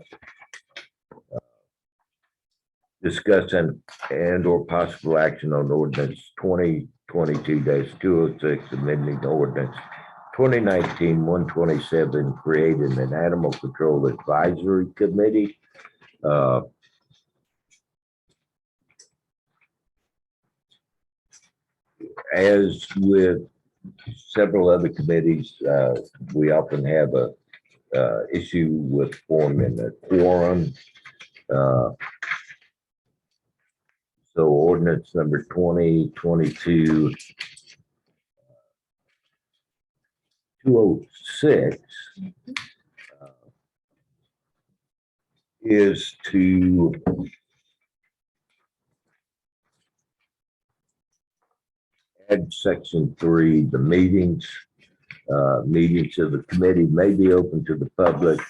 Discussion and or possible action on ordinance 2022-206, amending ordinance 2019-127, creating an animal control advisory committee. As with several other committees, we often have a issue with forming a quorum. So ordinance number 2022-206 is to add section 3, the meetings. Meetings of the committee may be open to the public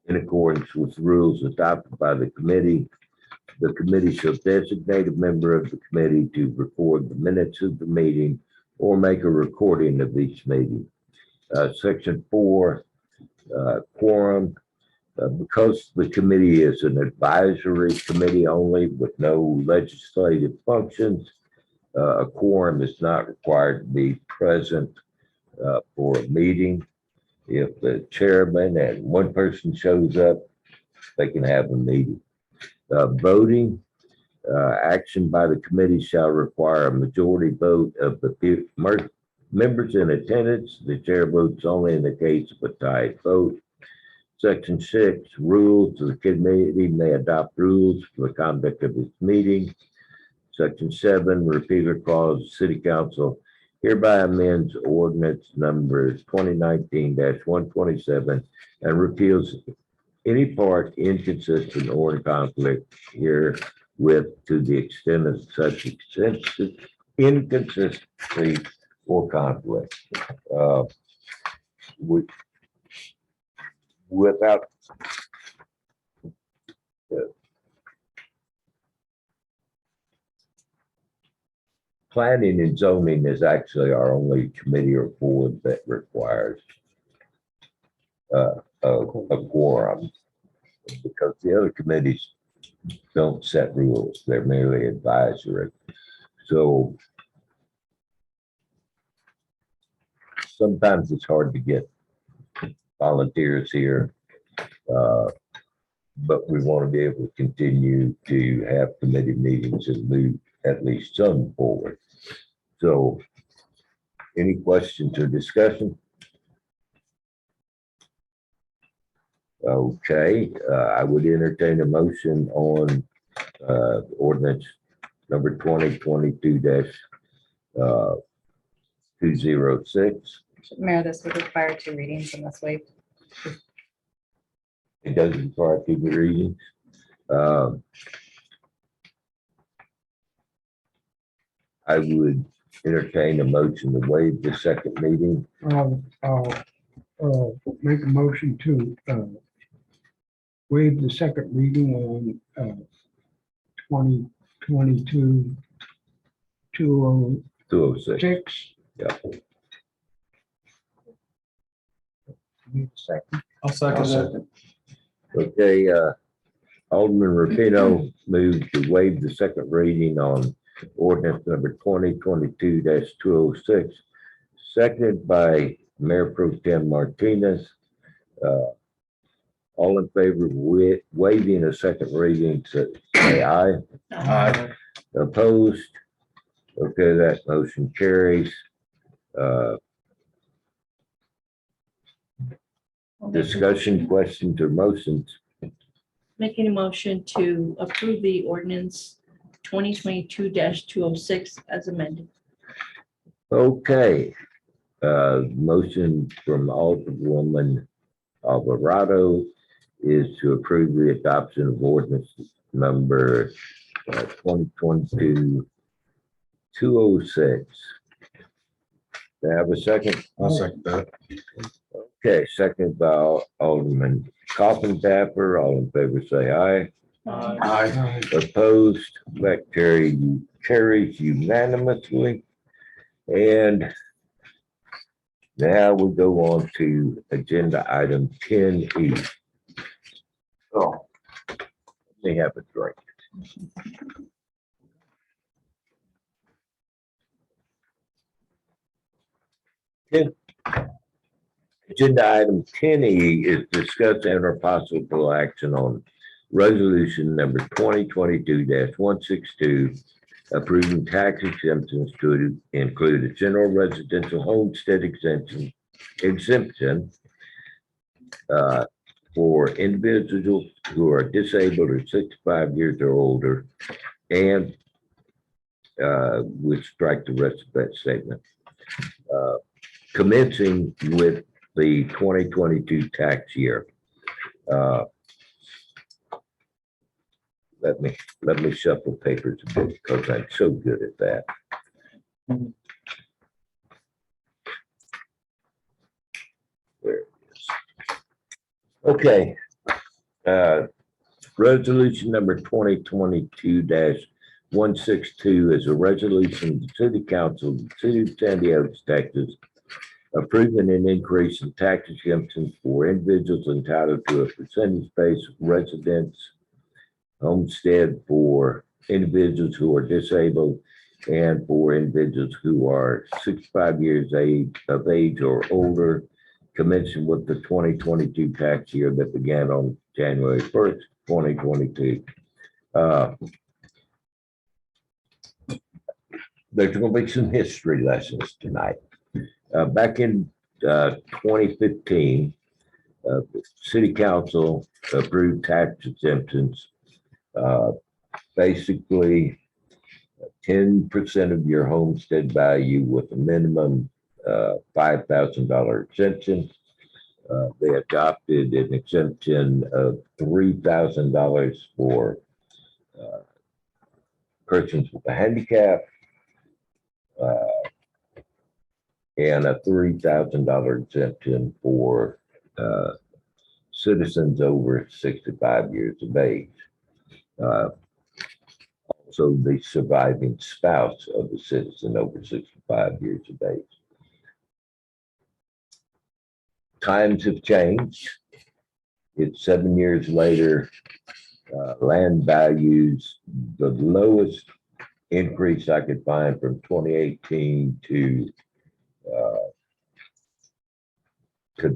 in accordance with rules adopted by the committee. The committee shall designate a member of the committee to record the minutes of the meeting or make a recording of each meeting. Section 4, quorum. Because the committee is an advisory committee only with no legislative functions, a quorum is not required to be present for a meeting. If the chairman and one person shows up, they can have a meeting. Voting, action by the committee shall require a majority vote of the members in attendance. The chair votes only in the case of a tied vote. Section 6, rules. The committee may adopt rules for the conduct of its meeting. Section 7, repealer clause, city council hereby amends ordinance number 2019-127 and repeals any part inconsistent or in conflict herewith to the extent of such inconsistency or conflict. Without planning and zoning is actually our only committee or board that requires a quorum, because the other committees don't set rules. They're merely advisory. So sometimes it's hard to get volunteers here, but we want to be able to continue to have committee meetings and move at least some forward. So any questions or discussion? Okay, I would entertain a motion on ordinance number 2022-206. Mayor, this would require 2 readings in this way. It does require 2 readings. I would entertain a motion to waive the second meeting. I'll make a motion to waive the second reading on 2022-206. 206. Yeah. Need a second? I'll second that. Okay, Alderman Rufino moved to waive the second reading on ordinance number 2022-206, seconded by Mayor Pro Tem Martinez. All in favor of waiving a second reading, say aye. Aye. Opposed? Okay, that motion carries. Discussion, questions, or motions? Making a motion to approve the ordinance 2022-206 as amended. Okay. Motion from Alderwoman Alvarado is to approve the adoption of ordinance number 2022-206. Do I have a second? I'll second that. Okay, second by Alderman Coffin-Tapper. All in favor, say aye. Aye. Opposed, that carries unanimously. And now we go on to agenda item 10E. Oh, let me have a drink. Agenda item 10E is discuss and or possible action on resolution number 2022-162, approving tax exemptions to include a general residential homestead exemption for individuals who are disabled or 65 years or older, and we strike the rest of that statement. Commencing with the 2022 tax year. Let me shuffle papers a bit because I'm so good at that. There it is. Okay. Resolution number 2022-162 is a resolution of the City Council of the City of Sandy Oaks, Texas, approving an increase in tax exemptions for individuals entitled to a percentage-based residence homestead for individuals who are disabled and for individuals who are 65 years of age or older, commencing with the 2022 tax year that began on January 1st, 2022. There's going to be some history lessons tonight. Back in 2015, the City Council approved tax exemptions. Basically, 10% of your homestead value with a minimum $5,000 exemption. They adopted an exemption of $3,000 for persons with a handicap and a $3,000 exemption for citizens over 65 years of age. Also, the surviving spouse of the citizen over 65 years of age. Times have changed. It's 7 years later. Land values, the lowest increase I could find from 2018 to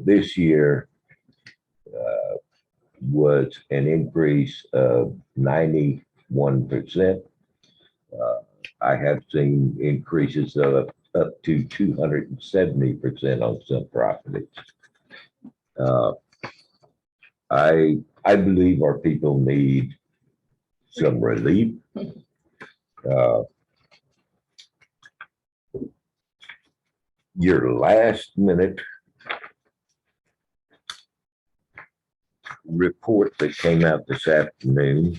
this year was an increase of 91%. I have seen increases of up to 270% on some properties. I believe our people need some relief. Your last minute report that came out this afternoon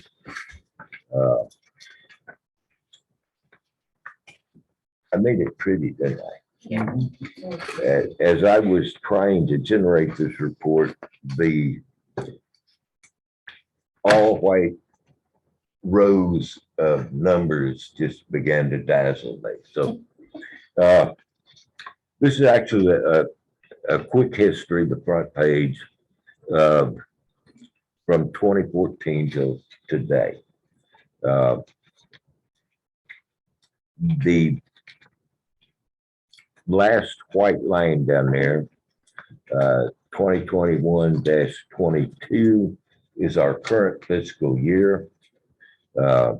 I made it pretty, didn't I? Yeah. As I was trying to generate this report, the all white rows of numbers just began to dazzle me. So this is actually a quick history, the front page from 2014 till today. The last white line down there, 2021-22 is our current fiscal year. 1,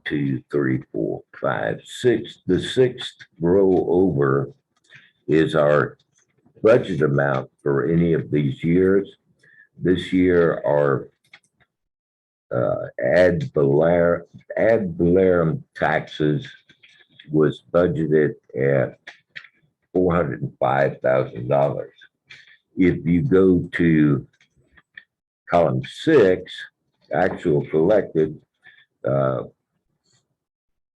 2, 3, 4, 5, 6. The sixth row over is our budget amount for any of these years. This year, our ad valorem taxes was budgeted at $405,000. If you go to column 6, actual collected,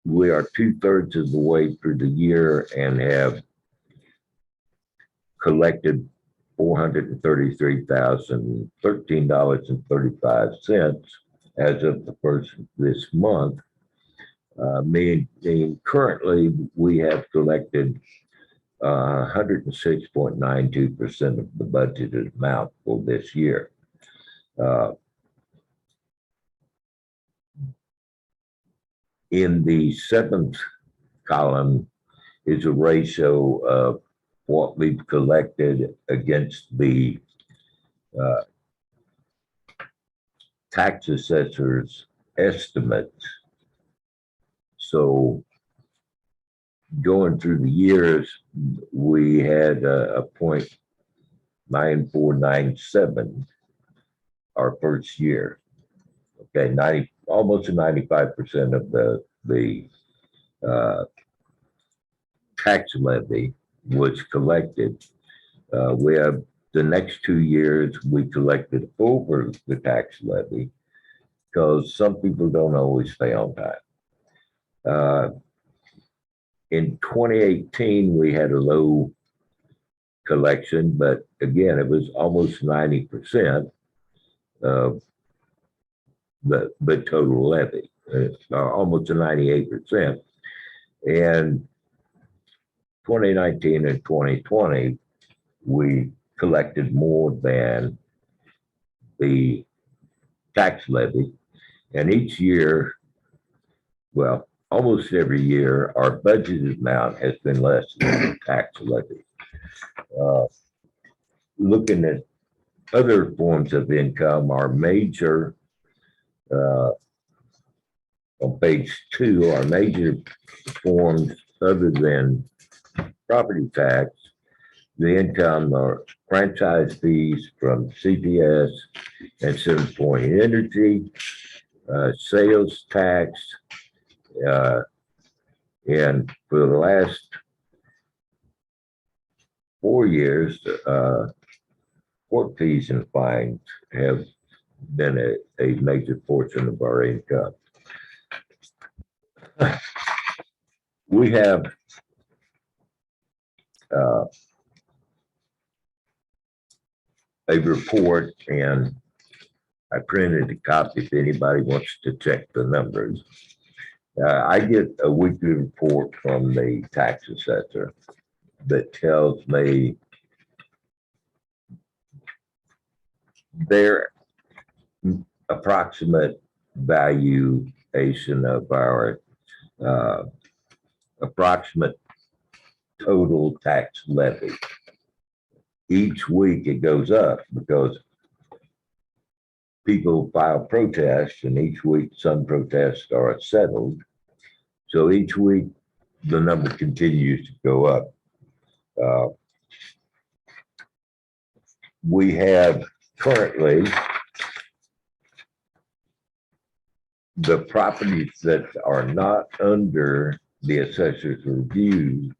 we are 2/3 of the way through the year and have collected $433,013.35 as of the first of this month. Meaning currently we have collected 106.92% of the budgeted amount for this year. In the seventh column is a ratio of what we've collected against the tax assessor's estimates. So going through the years, we had a 0.9497 our first year. Okay, almost 95% of the tax levy was collected. We have the next 2 years, we collected over the tax levy because some people don't always pay on time. In 2018, we had a low collection, but again, it was almost 90% of the total levy, almost to 98%. In 2019 and 2020, we collected more than the tax levy. And each year, well, almost every year, our budgeted amount has been less than the tax levy. Looking at other forms of income, our major, on page 2, our major forms other than property tax, the income are franchise fees from CPS and Center Point Energy, sales tax, and for the last 4 years, court fees and fines have been a major portion of our income. We have a report, and I printed a copy if anybody wants to check the numbers. I get a weekly report from the tax assessor that tells me their approximate valuation of our approximate total tax levy. Each week it goes up because people file protests, and each week some protests are settled. So each week the number continues to go up. We have currently the properties that are not under the assessor's review.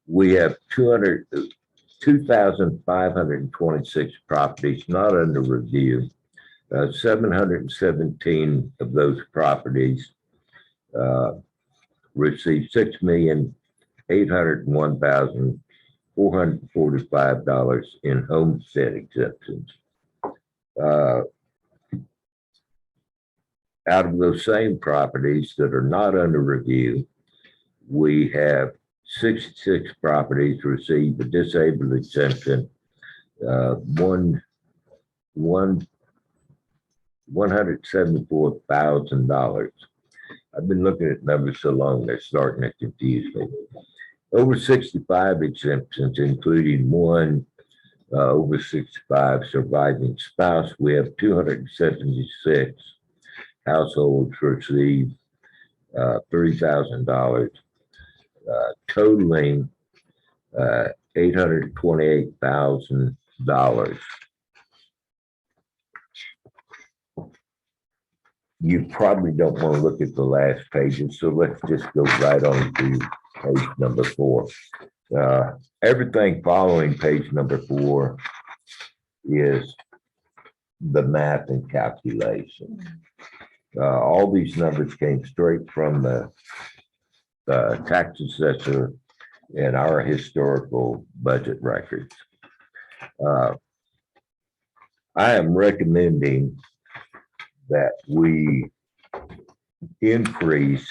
We have 2,526 properties not under review. 717 of those properties received $6,801,445 in homestead exemptions. Out of those same properties that are not under review, we have 66 properties receive a disabled exemption, $174,000. I've been looking at numbers so long, they're starting to confuse me. Over 65 exemptions, including one over 65 surviving spouse. We have 276 households receive $30,000, totaling $828,000. You probably don't want to look at the last pages, so let's just go right on to page number 4. Everything following page number 4 is the math and calculation. All these numbers came straight from the tax assessor and our historical budget records. I am recommending that we increase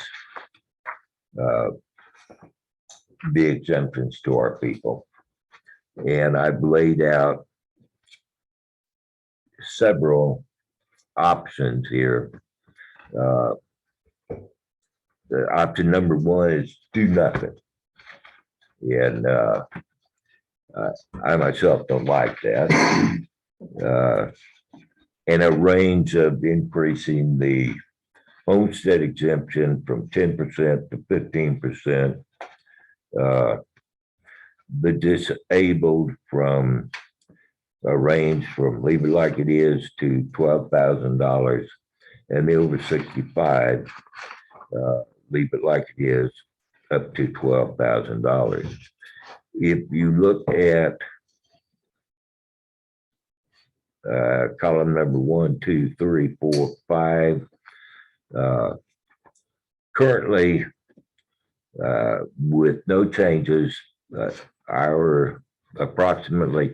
the exemptions to our people. And I've laid out several options here. The option number 1 is do nothing. And I myself don't like that. And a range of increasing the homestead exemption from 10% to 15%. The disabled from a range from leave it like it is to $12,000, and the over 65 leave it like it is up to $12,000. If you look at column number 1, 2, 3, 4, 5, currently with no changes, our approximate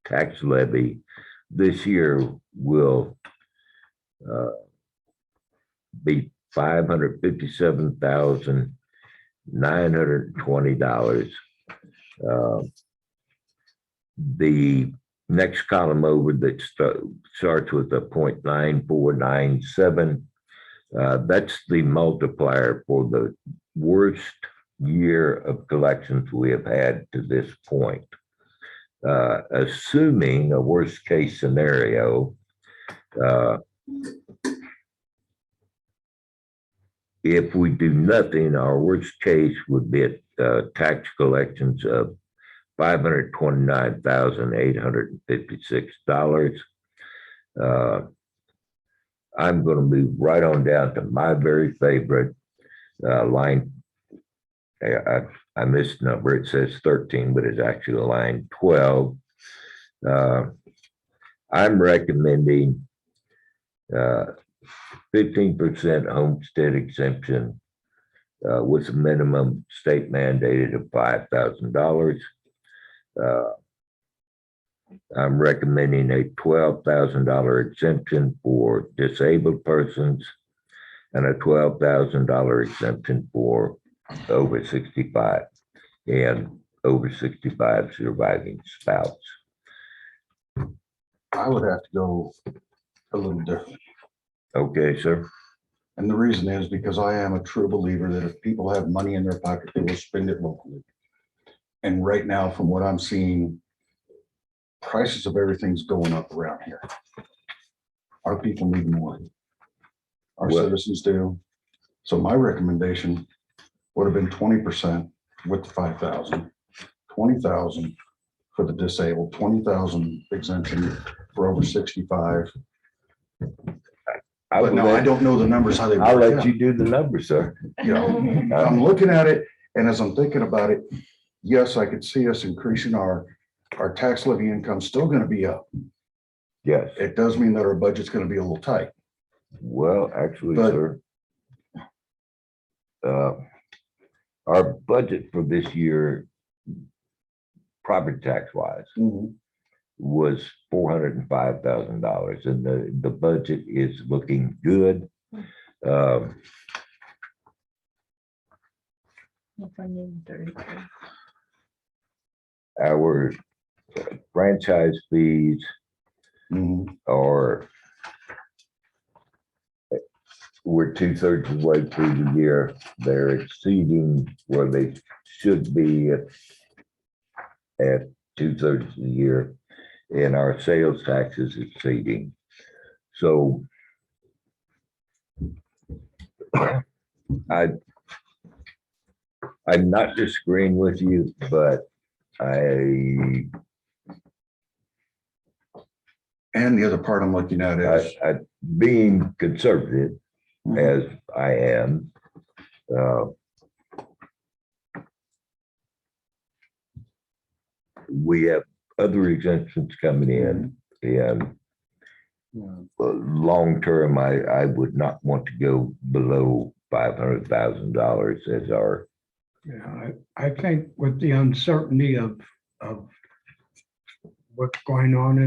tax levy this year will be $557,920. The next column over that starts with a 0.9497. That's the multiplier for the worst year of collections we have had to this point. Assuming a worst case scenario, if we do nothing, our worst case would be at tax collections of $529,856. I'm going to move right on down to my very favorite line. I missed number. It says 13, but it's actually line 12. I'm recommending 15% homestead exemption with a minimum state mandated of $5,000. I'm recommending a $12,000 exemption for disabled persons and a $12,000 exemption for over 65 and over 65 surviving spouse. I would have to go a little different. Okay, sir. And the reason is because I am a true believer that if people have money in their pocket, they will spend it locally. And right now, from what I'm seeing, prices of everything's going up around here. Our people need more. Our Well- citizens do. So my recommendation would have been 20% with the 5,000, 20,000 for the disabled, 20,000 exemption for over 65. But no, I don't know the numbers, how they I'll work let out. you do the numbers, sir. You know, I'm looking at it, and as I'm thinking about it, yes, I could see us increasing our tax levy income still gonna be up. Yes. It does mean that our budget's gonna be a little tight. Well, actually, But- sir, our budget for this year, property tax wise, was $405,000, and the budget is looking good. Our franchise fees Mhm. are, we're 2/3 of the way through the year. They're exceeding where they should be at 2/3 of the year, and our sales taxes exceeding. So I'm not disagreeing with you, but And the other part I'm looking at is, being conservative as I am, we have other exemptions coming in, and long term, I would not want to go below $500,000 as our. Yeah, I think with the uncertainty of what's going on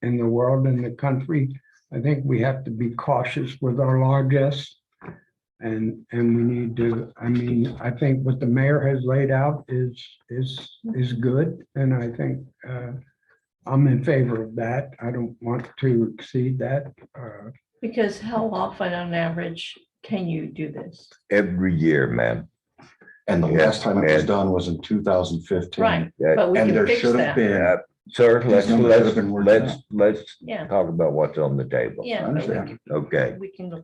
in the world and the country, I think we have to be cautious with our largesse. And we need to, I mean, I think what the mayor has laid out is good. And I think I'm in favor of that. I don't want to exceed that. Because how often on average can you do this? Every year, ma'am. and the last time it was And- done was in 2015. Right, Yeah, but we And can there fix should have that. been, Sir, let's These numbers have been worked out. Yeah, talk about what's on the table. yeah. I but understand. Okay. We can,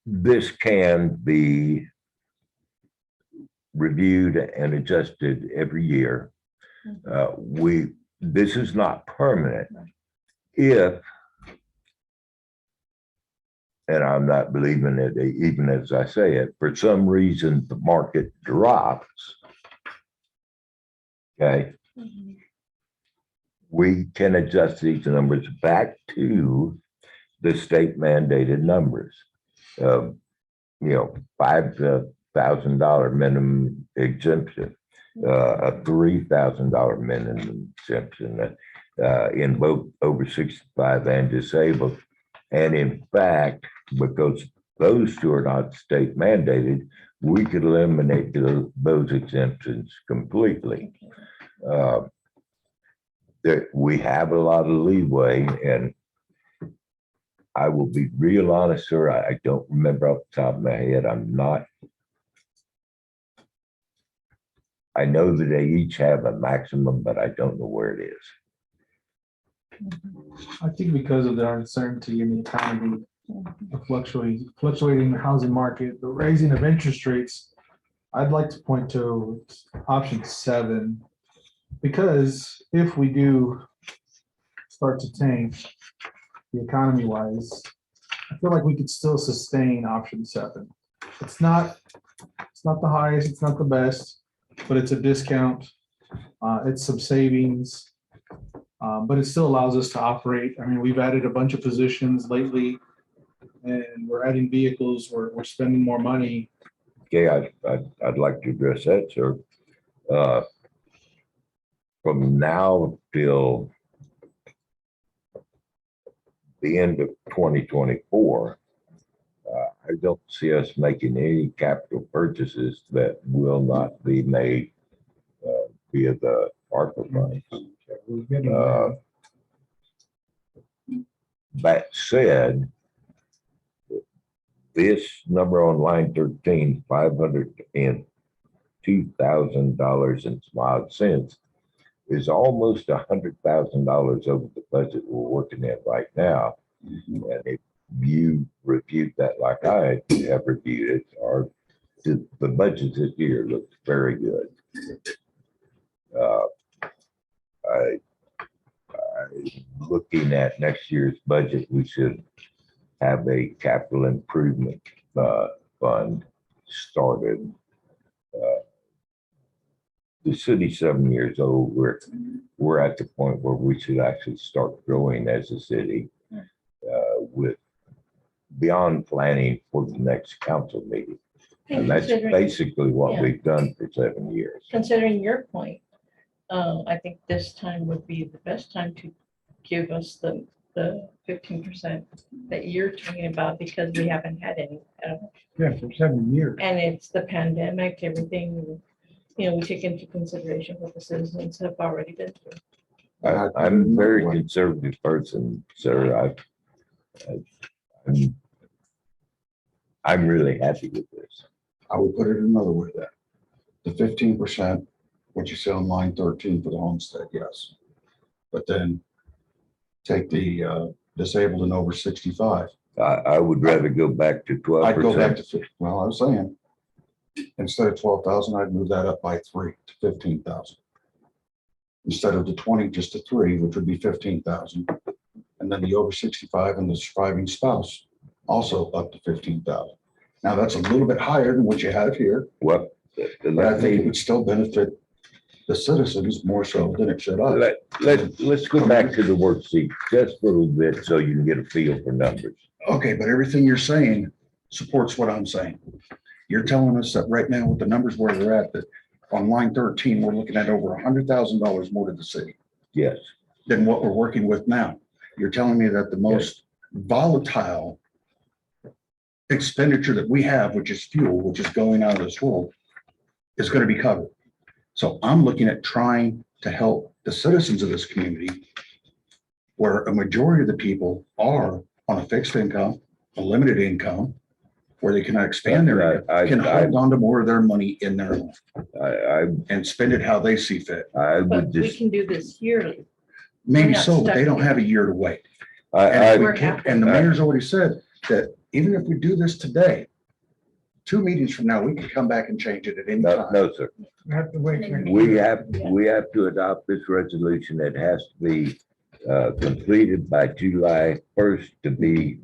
This can be reviewed and adjusted every year. This is not permanent. If, and I'm not believing it, even as I say it, for some reason, the market drops. Okay, we can adjust these numbers back to the state mandated numbers. $5,000 minimum exemption, a $3,000 minimum exemption in both over 65 and disabled. And in fact, because those two are not state mandated, we could eliminate those exemptions completely. That we have a lot of leeway, and I will be real honest, sir, I don't remember off the top of my head. I know that they each have a maximum, but I don't know where it is. I think because of the uncertainty in the economy, the fluctuating housing market, the raising of interest rates, I'd like to point to option 7. Because if we do start to tank the economy wise, I feel like we could still sustain option 7. It's not the highest, it's not the best, but it's a discount. It's some savings. But it still allows us to operate. I mean, we've added a bunch of positions lately and we're adding vehicles, we're spending more money. Okay, I'd like to address that, sir. From now till the end of 2024, I don't see us making any capital purchases that will not be made via the ARPA money. That said, this number on line 13, $502,000 and some odd cents, is almost $100,000 over the budget we're working at right now. And if you reviewed that like I have reviewed it, the budget this year looks very good. Looking at next year's budget, we should have a capital improvement fund started. The city's 7 years old. We're at the point where we should actually start growing as a city with beyond planning for the next council meeting. And that's basically what we've done for 7 years. Considering your point, I think this time would be the best time to give us the 15% that you're talking about, because we haven't had any. Yeah, for 7 years. And it's the pandemic, everything, we take into consideration what the citizens have already been through. I'm a very conservative person, sir. I'm really happy with this. I would put it another way then. The 15%, what you said on line 13 for the homestead, yes. But then take the disabled and over 65. I would rather go back to 12%. I'd go back to, well, I was saying, instead of 12,000, I'd move that up by 3 to 15,000. Instead of the 20, just to 3, which would be 15,000. And then the over 65 and the surviving spouse, also up to 15,000. Now that's a little bit higher than what you have here, Well, but I think it would still benefit the citizens more so than it should us. let's go back to the worksheet just a little bit so you can get a feel for numbers. Okay, but everything you're saying supports what I'm saying. You're telling us that right now with the numbers where we're at, that on line 13, we're looking at over $100,000 more to the city Yes, than what we're working with now. You're telling me that the most volatile expenditure that we have, which is fuel, which is going out of this world, is going to be covered. So I'm looking at trying to help the citizens of this community, where a majority of the people are on a fixed income, a limited income, where they cannot expand their income, can hold on to more of their money in their home and spend it how they see fit. I But would we just, can do this yearly. Maybe not so, but they stuck don't in- have a year to wait. I, And We're we can't- halfway. and the mayor's already said that even if we do this today, 2 meetings from now, we can come back and change it at any no, time. no, sir. We have to wait. for- We have to adopt this resolution. It has to be completed by July 1st to be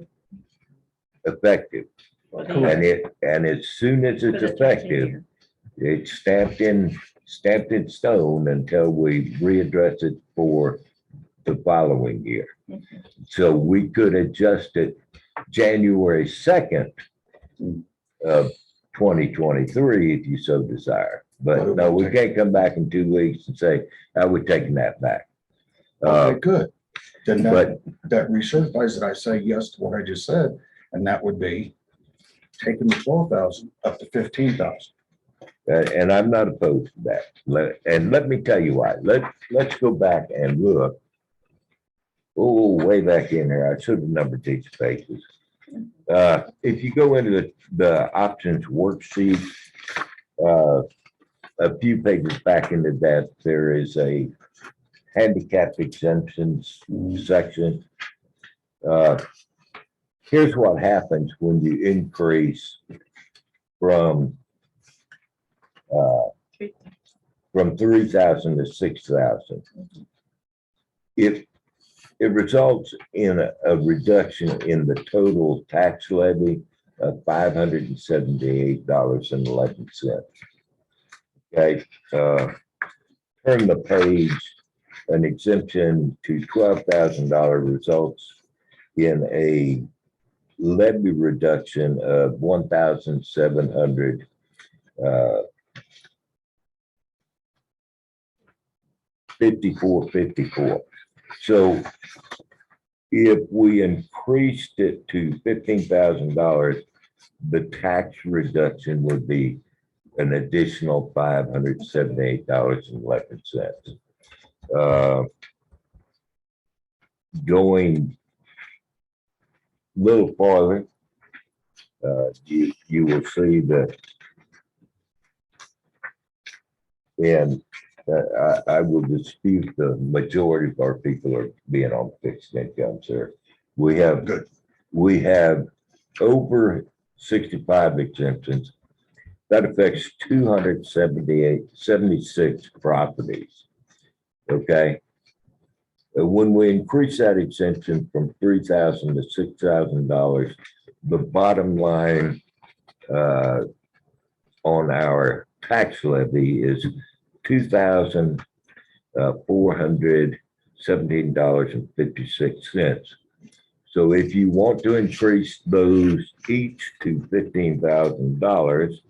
effective. And as soon as it's effective, it's stamped in stone until we readdress it for the following year. So we could adjust it January 2nd of 2023 if you so desire. But no, we can't come back in 2 weeks and say, we're taking that back. Okay, good. Then But that recertifies that I say yes to what I just said, and that would be taking the 12,000 up to 15,000. And I'm not opposed to that. And let me tell you why. Let's go back and look. Oh, way back in there, I should have numbered these pages. If you go into the options worksheet, a few pages back into that, there is a handicap exemptions section. Here's what happens when you increase from 3,000 to 6,000. If it results in a reduction in the total tax levy of $578.11. Okay, turn the page, an exemption to $12,000 results in a levy reduction of 1,700 54.54. So if we increased it to $15,000, the tax reduction would be an additional $578.11. Going a little farther, you will see that, and I will dispute the majority of our people are being on fixed incomes here. We have over 65 exemptions. That affects 76 properties. Okay. When we increase that exemption from $3,000 to $6,000, the bottom line on our tax levy is $2,417.56. So if you want to increase those each to $15,000,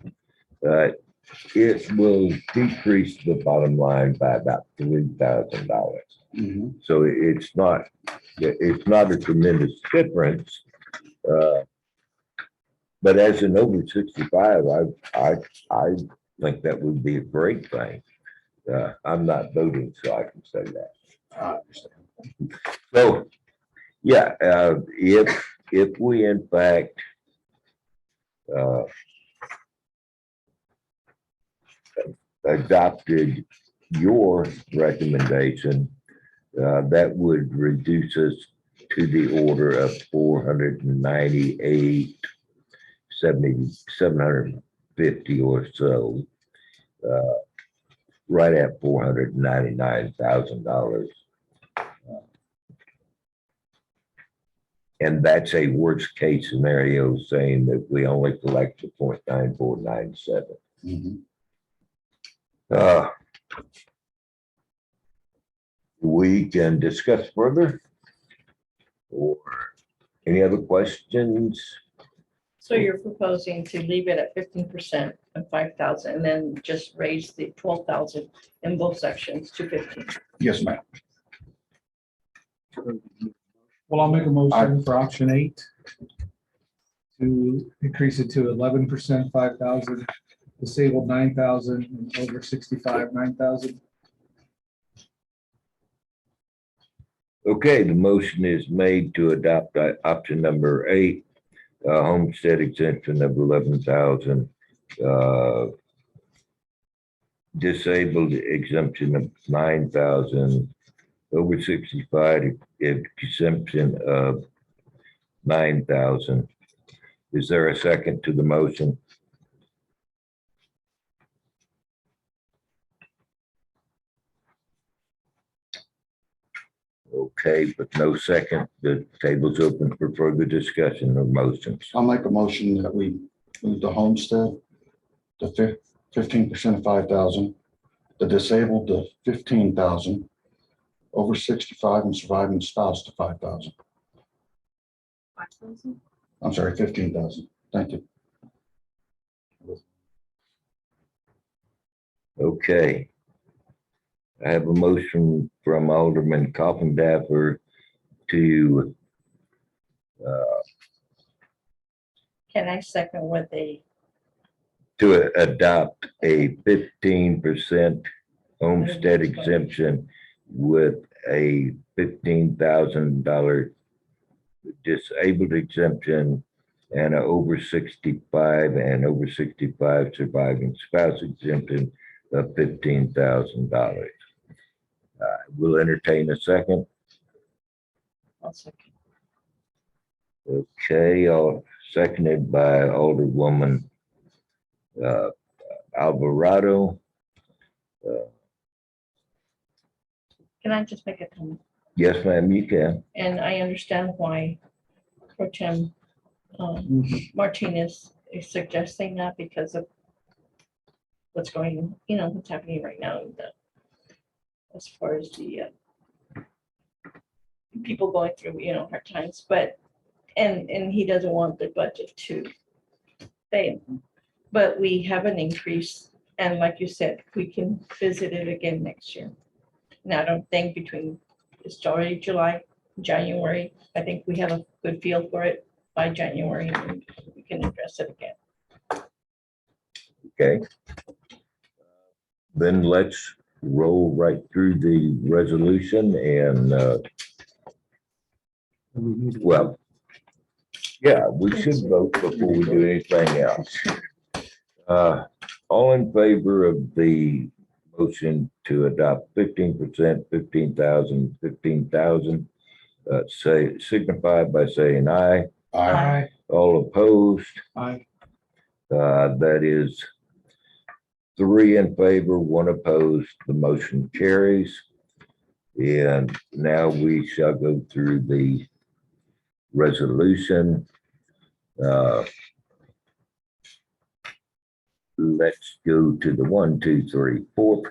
it will decrease the bottom line by about $3,000. So it's not a tremendous difference. But as an over 65, I think that would be a great thing. I'm not voting, so I can say that. I understand. So, yeah, if we in fact adopted your recommendation, that would reduce us to the order of 498, 750 or so, right at $499,000. And that's a worst case scenario saying that we only collect the 0.9497. We can discuss further or any other questions? So you're proposing to leave it at 15% and 5,000 and then just raise the 12,000 in both sections to 15. Yes, ma'am. Well, I'll make a motion for option 8 to increase it to 11%, 5,000, disabled 9,000, and over 65, 9,000. Okay, the motion is made to adopt option number 8, homestead exemption of 11,000, disabled exemption of 9,000, over 65 exemption of 9,000. Is there a second to the motion? Okay, but no second. The table's open for further discussion of motions. I'll make a motion that we move the homestead to 15% of 5,000, the disabled to 15,000, over 65 and surviving spouse to 5,000. 5,000? I'm sorry, 15,000. Thank you. Okay. I have a motion from Alderman Coffindaffer to, Can I second what they, to adopt a 15% homestead exemption with a $15,000 disabled exemption and a over 65 and over 65 surviving spouse exemption of $15,000. We'll entertain a second. I'll second. Okay, all seconded by Alderwoman Alvarado. Can I just make a comment? Yes, ma'am, you can. And I understand why Pro Tem Martinez is suggesting that because of what's going, what's happening right now as far as the people going through, hard times, but, and he doesn't want the budget to fail. But we have an increase, and like you said, we can visit it again next year. Now, I don't think it's already July, January. I think we have a good feel for it by January, and we can address it again. Okay. Then let's roll right through the resolution and, well, yeah, we should vote before we do anything else. All in favor of the motion to adopt 15%, 15,000, 15,000, say, signify by saying aye. I, All opposed, Aye. that is 3 in favor, 1 opposed, the motion carries. And now we shall go through the resolution. Let's go to the 1, 2, 3, 4th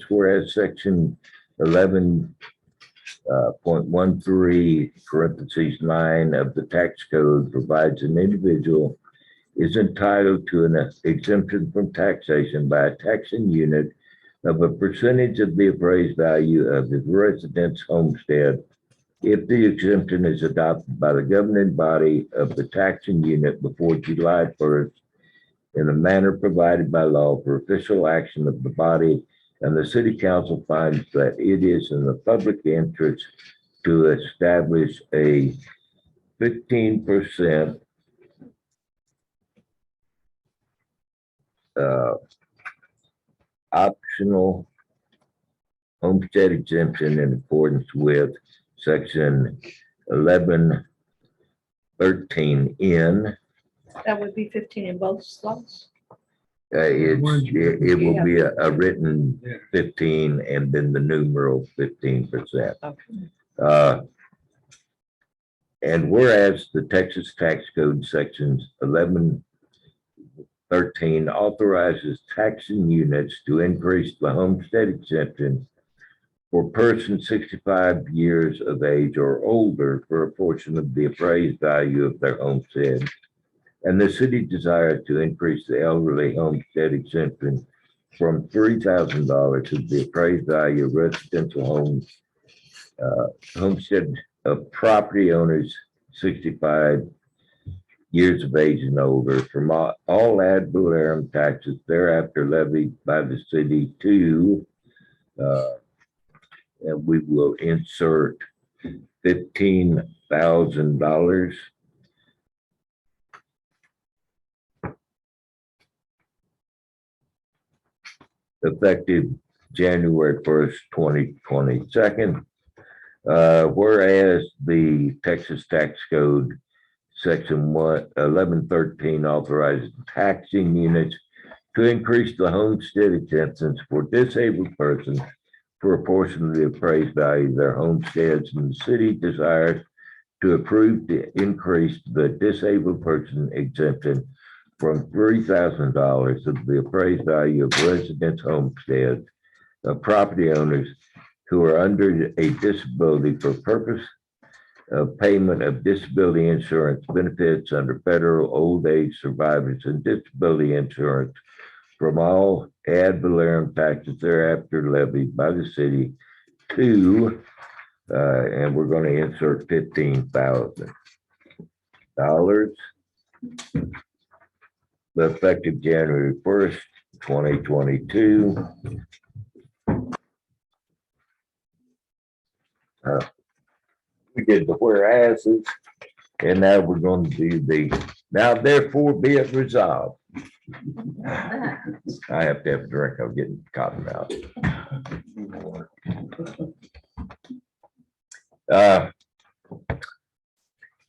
whereas section 11.13 parentheses 9 of the tax code provides an individual is entitled to an exemption from taxation by a taxing unit of a percentage of the appraised value of his residence homestead if the exemption is adopted by the governing body of the taxing unit before July 1st in the manner provided by law for official action of the body, and the city council finds that it is in the public interest to establish a 15% optional homestead exemption in accordance with section 1113N. That would be 15 in both slots. It will be a written 15 and then the numeral 15%. Okay. And whereas the Texas Tax Code sections 1113 authorizes taxing units to increase the homestead exemption for persons 65 years of age or older for a portion of the appraised value of their homestead. And the city desired to increase the elderly homestead exemption from $3,000 of the appraised value of residential homes, homestead of property owners 65 years of age and older from all ad valorem taxes thereafter levied by the city to, and we will insert $15,000 effective January 1st, 2022. Whereas the Texas Tax Code section 1113 authorizes taxing units to increase the homestead exemptions for disabled persons for a portion of the appraised value of their homesteads, and the city desires to approve to increase the disabled person exemption from $3,000 of the appraised value of residence homesteads of property owners who are under a disability for purpose of payment of disability insurance benefits under federal old age survivors and disability insurance from all ad valorem taxes thereafter levied by the city to And we're gonna insert $15,000. Effective January 1st, 2022. We did the whereases, and now we're going to do now therefore be it resolved. I have to have a drink, I'm getting cotton mouth.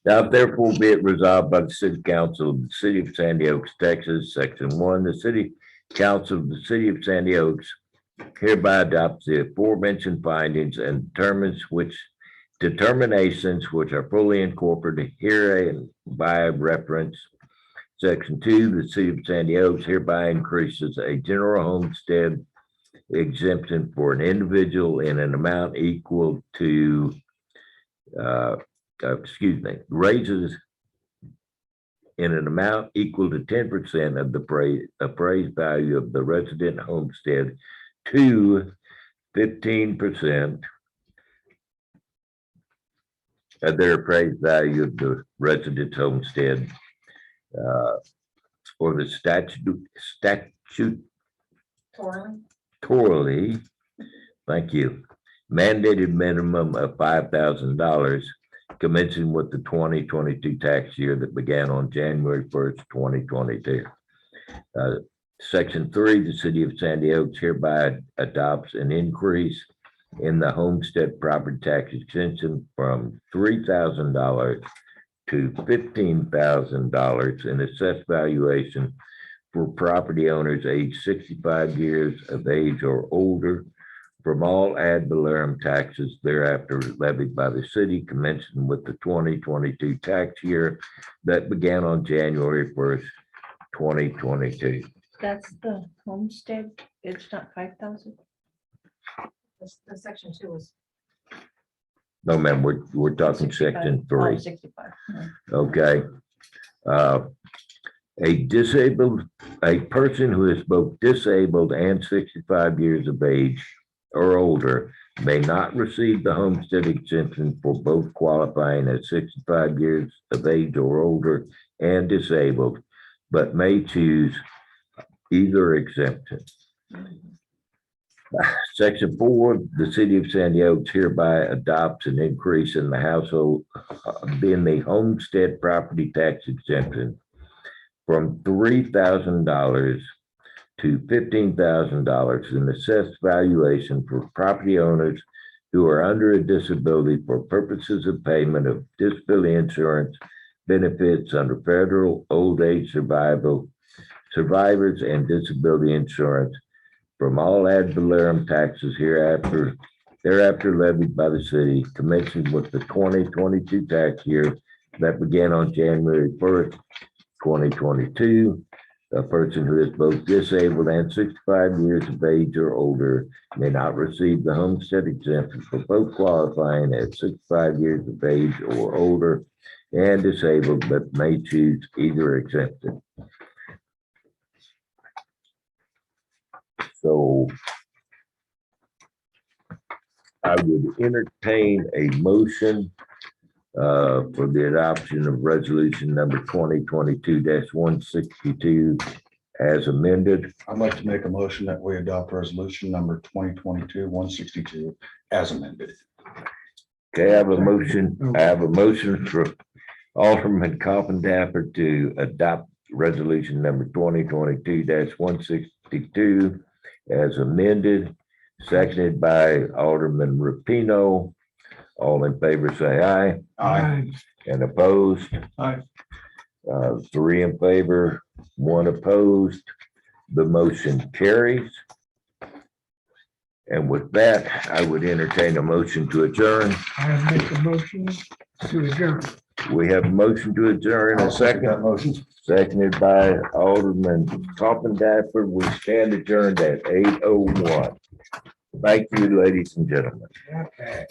Now therefore be it resolved by the City Council of the City of Sandy Oaks, Texas, Section 1, the City Council of the City of Sandy Oaks hereby adopts the aforementioned findings and determinations which are fully incorporated here and by reference. Section 2, the City of Sandy Oaks hereby increases a general homestead exemption for an individual in an amount equal to raises in an amount equal to 10% of the appraised value of the resident homestead to 15% of their appraised value of the resident's homestead for the statutorily, thank you, mandated minimum of $5,000 commencing with the 2022 tax year that began on January 1st, 2022. Section 3, the City of Sandy Oaks hereby adopts an increase in the homestead property tax exemption from $3,000 to $15,000 in assessed valuation for property owners aged 65 years of age or older from all ad valorem taxes thereafter levied by the city commencing with the 2022 tax year that began on January 1st, 2022. That's the homestead, it's not 5,000? The section 2 was. No, ma'am, we're talking section 3. 65. Okay. A person who is both disabled and 65 years of age or older may not receive the homestead exemption for both qualifying as 65 years of age or older and disabled, but may choose either exemption. Section 4, the City of Sandy Oaks hereby adopts an increase in the homestead property tax exemption from $3,000 to $15,000 in assessed valuation for property owners who are under a disability for purposes of payment of disability insurance benefits under federal old age survivors and disability insurance from all ad valorem taxes thereafter levied by the city commencing with the 2022 tax year that began on January 1st, 2022. A person who is both disabled and 65 years of age or older may not receive the homestead exemption for both qualifying at 65 years of age or older and disabled, but may choose either exemption. So I would entertain a motion for the adoption of resolution number 2022-162 as amended. I'd like to make a motion that we adopt resolution number 2022-162 as amended. Okay, I have a motion. I have a motion for Alderman Coffin-Dapper to adopt resolution number 2022-162 as amended, seconded by Alderman Rapino. All in favor, say aye. Aye. And opposed? Aye. 3 in favor, 1 opposed. The motion carries. And with that, I would entertain a motion to adjourn. I make a motion to adjourn. We have a motion to adjourn, a I'll second that second, motion. seconded by Alderman Coffin-Dapper. We stand adjourned at 8:01. Thank you, ladies and gentlemen. Okay.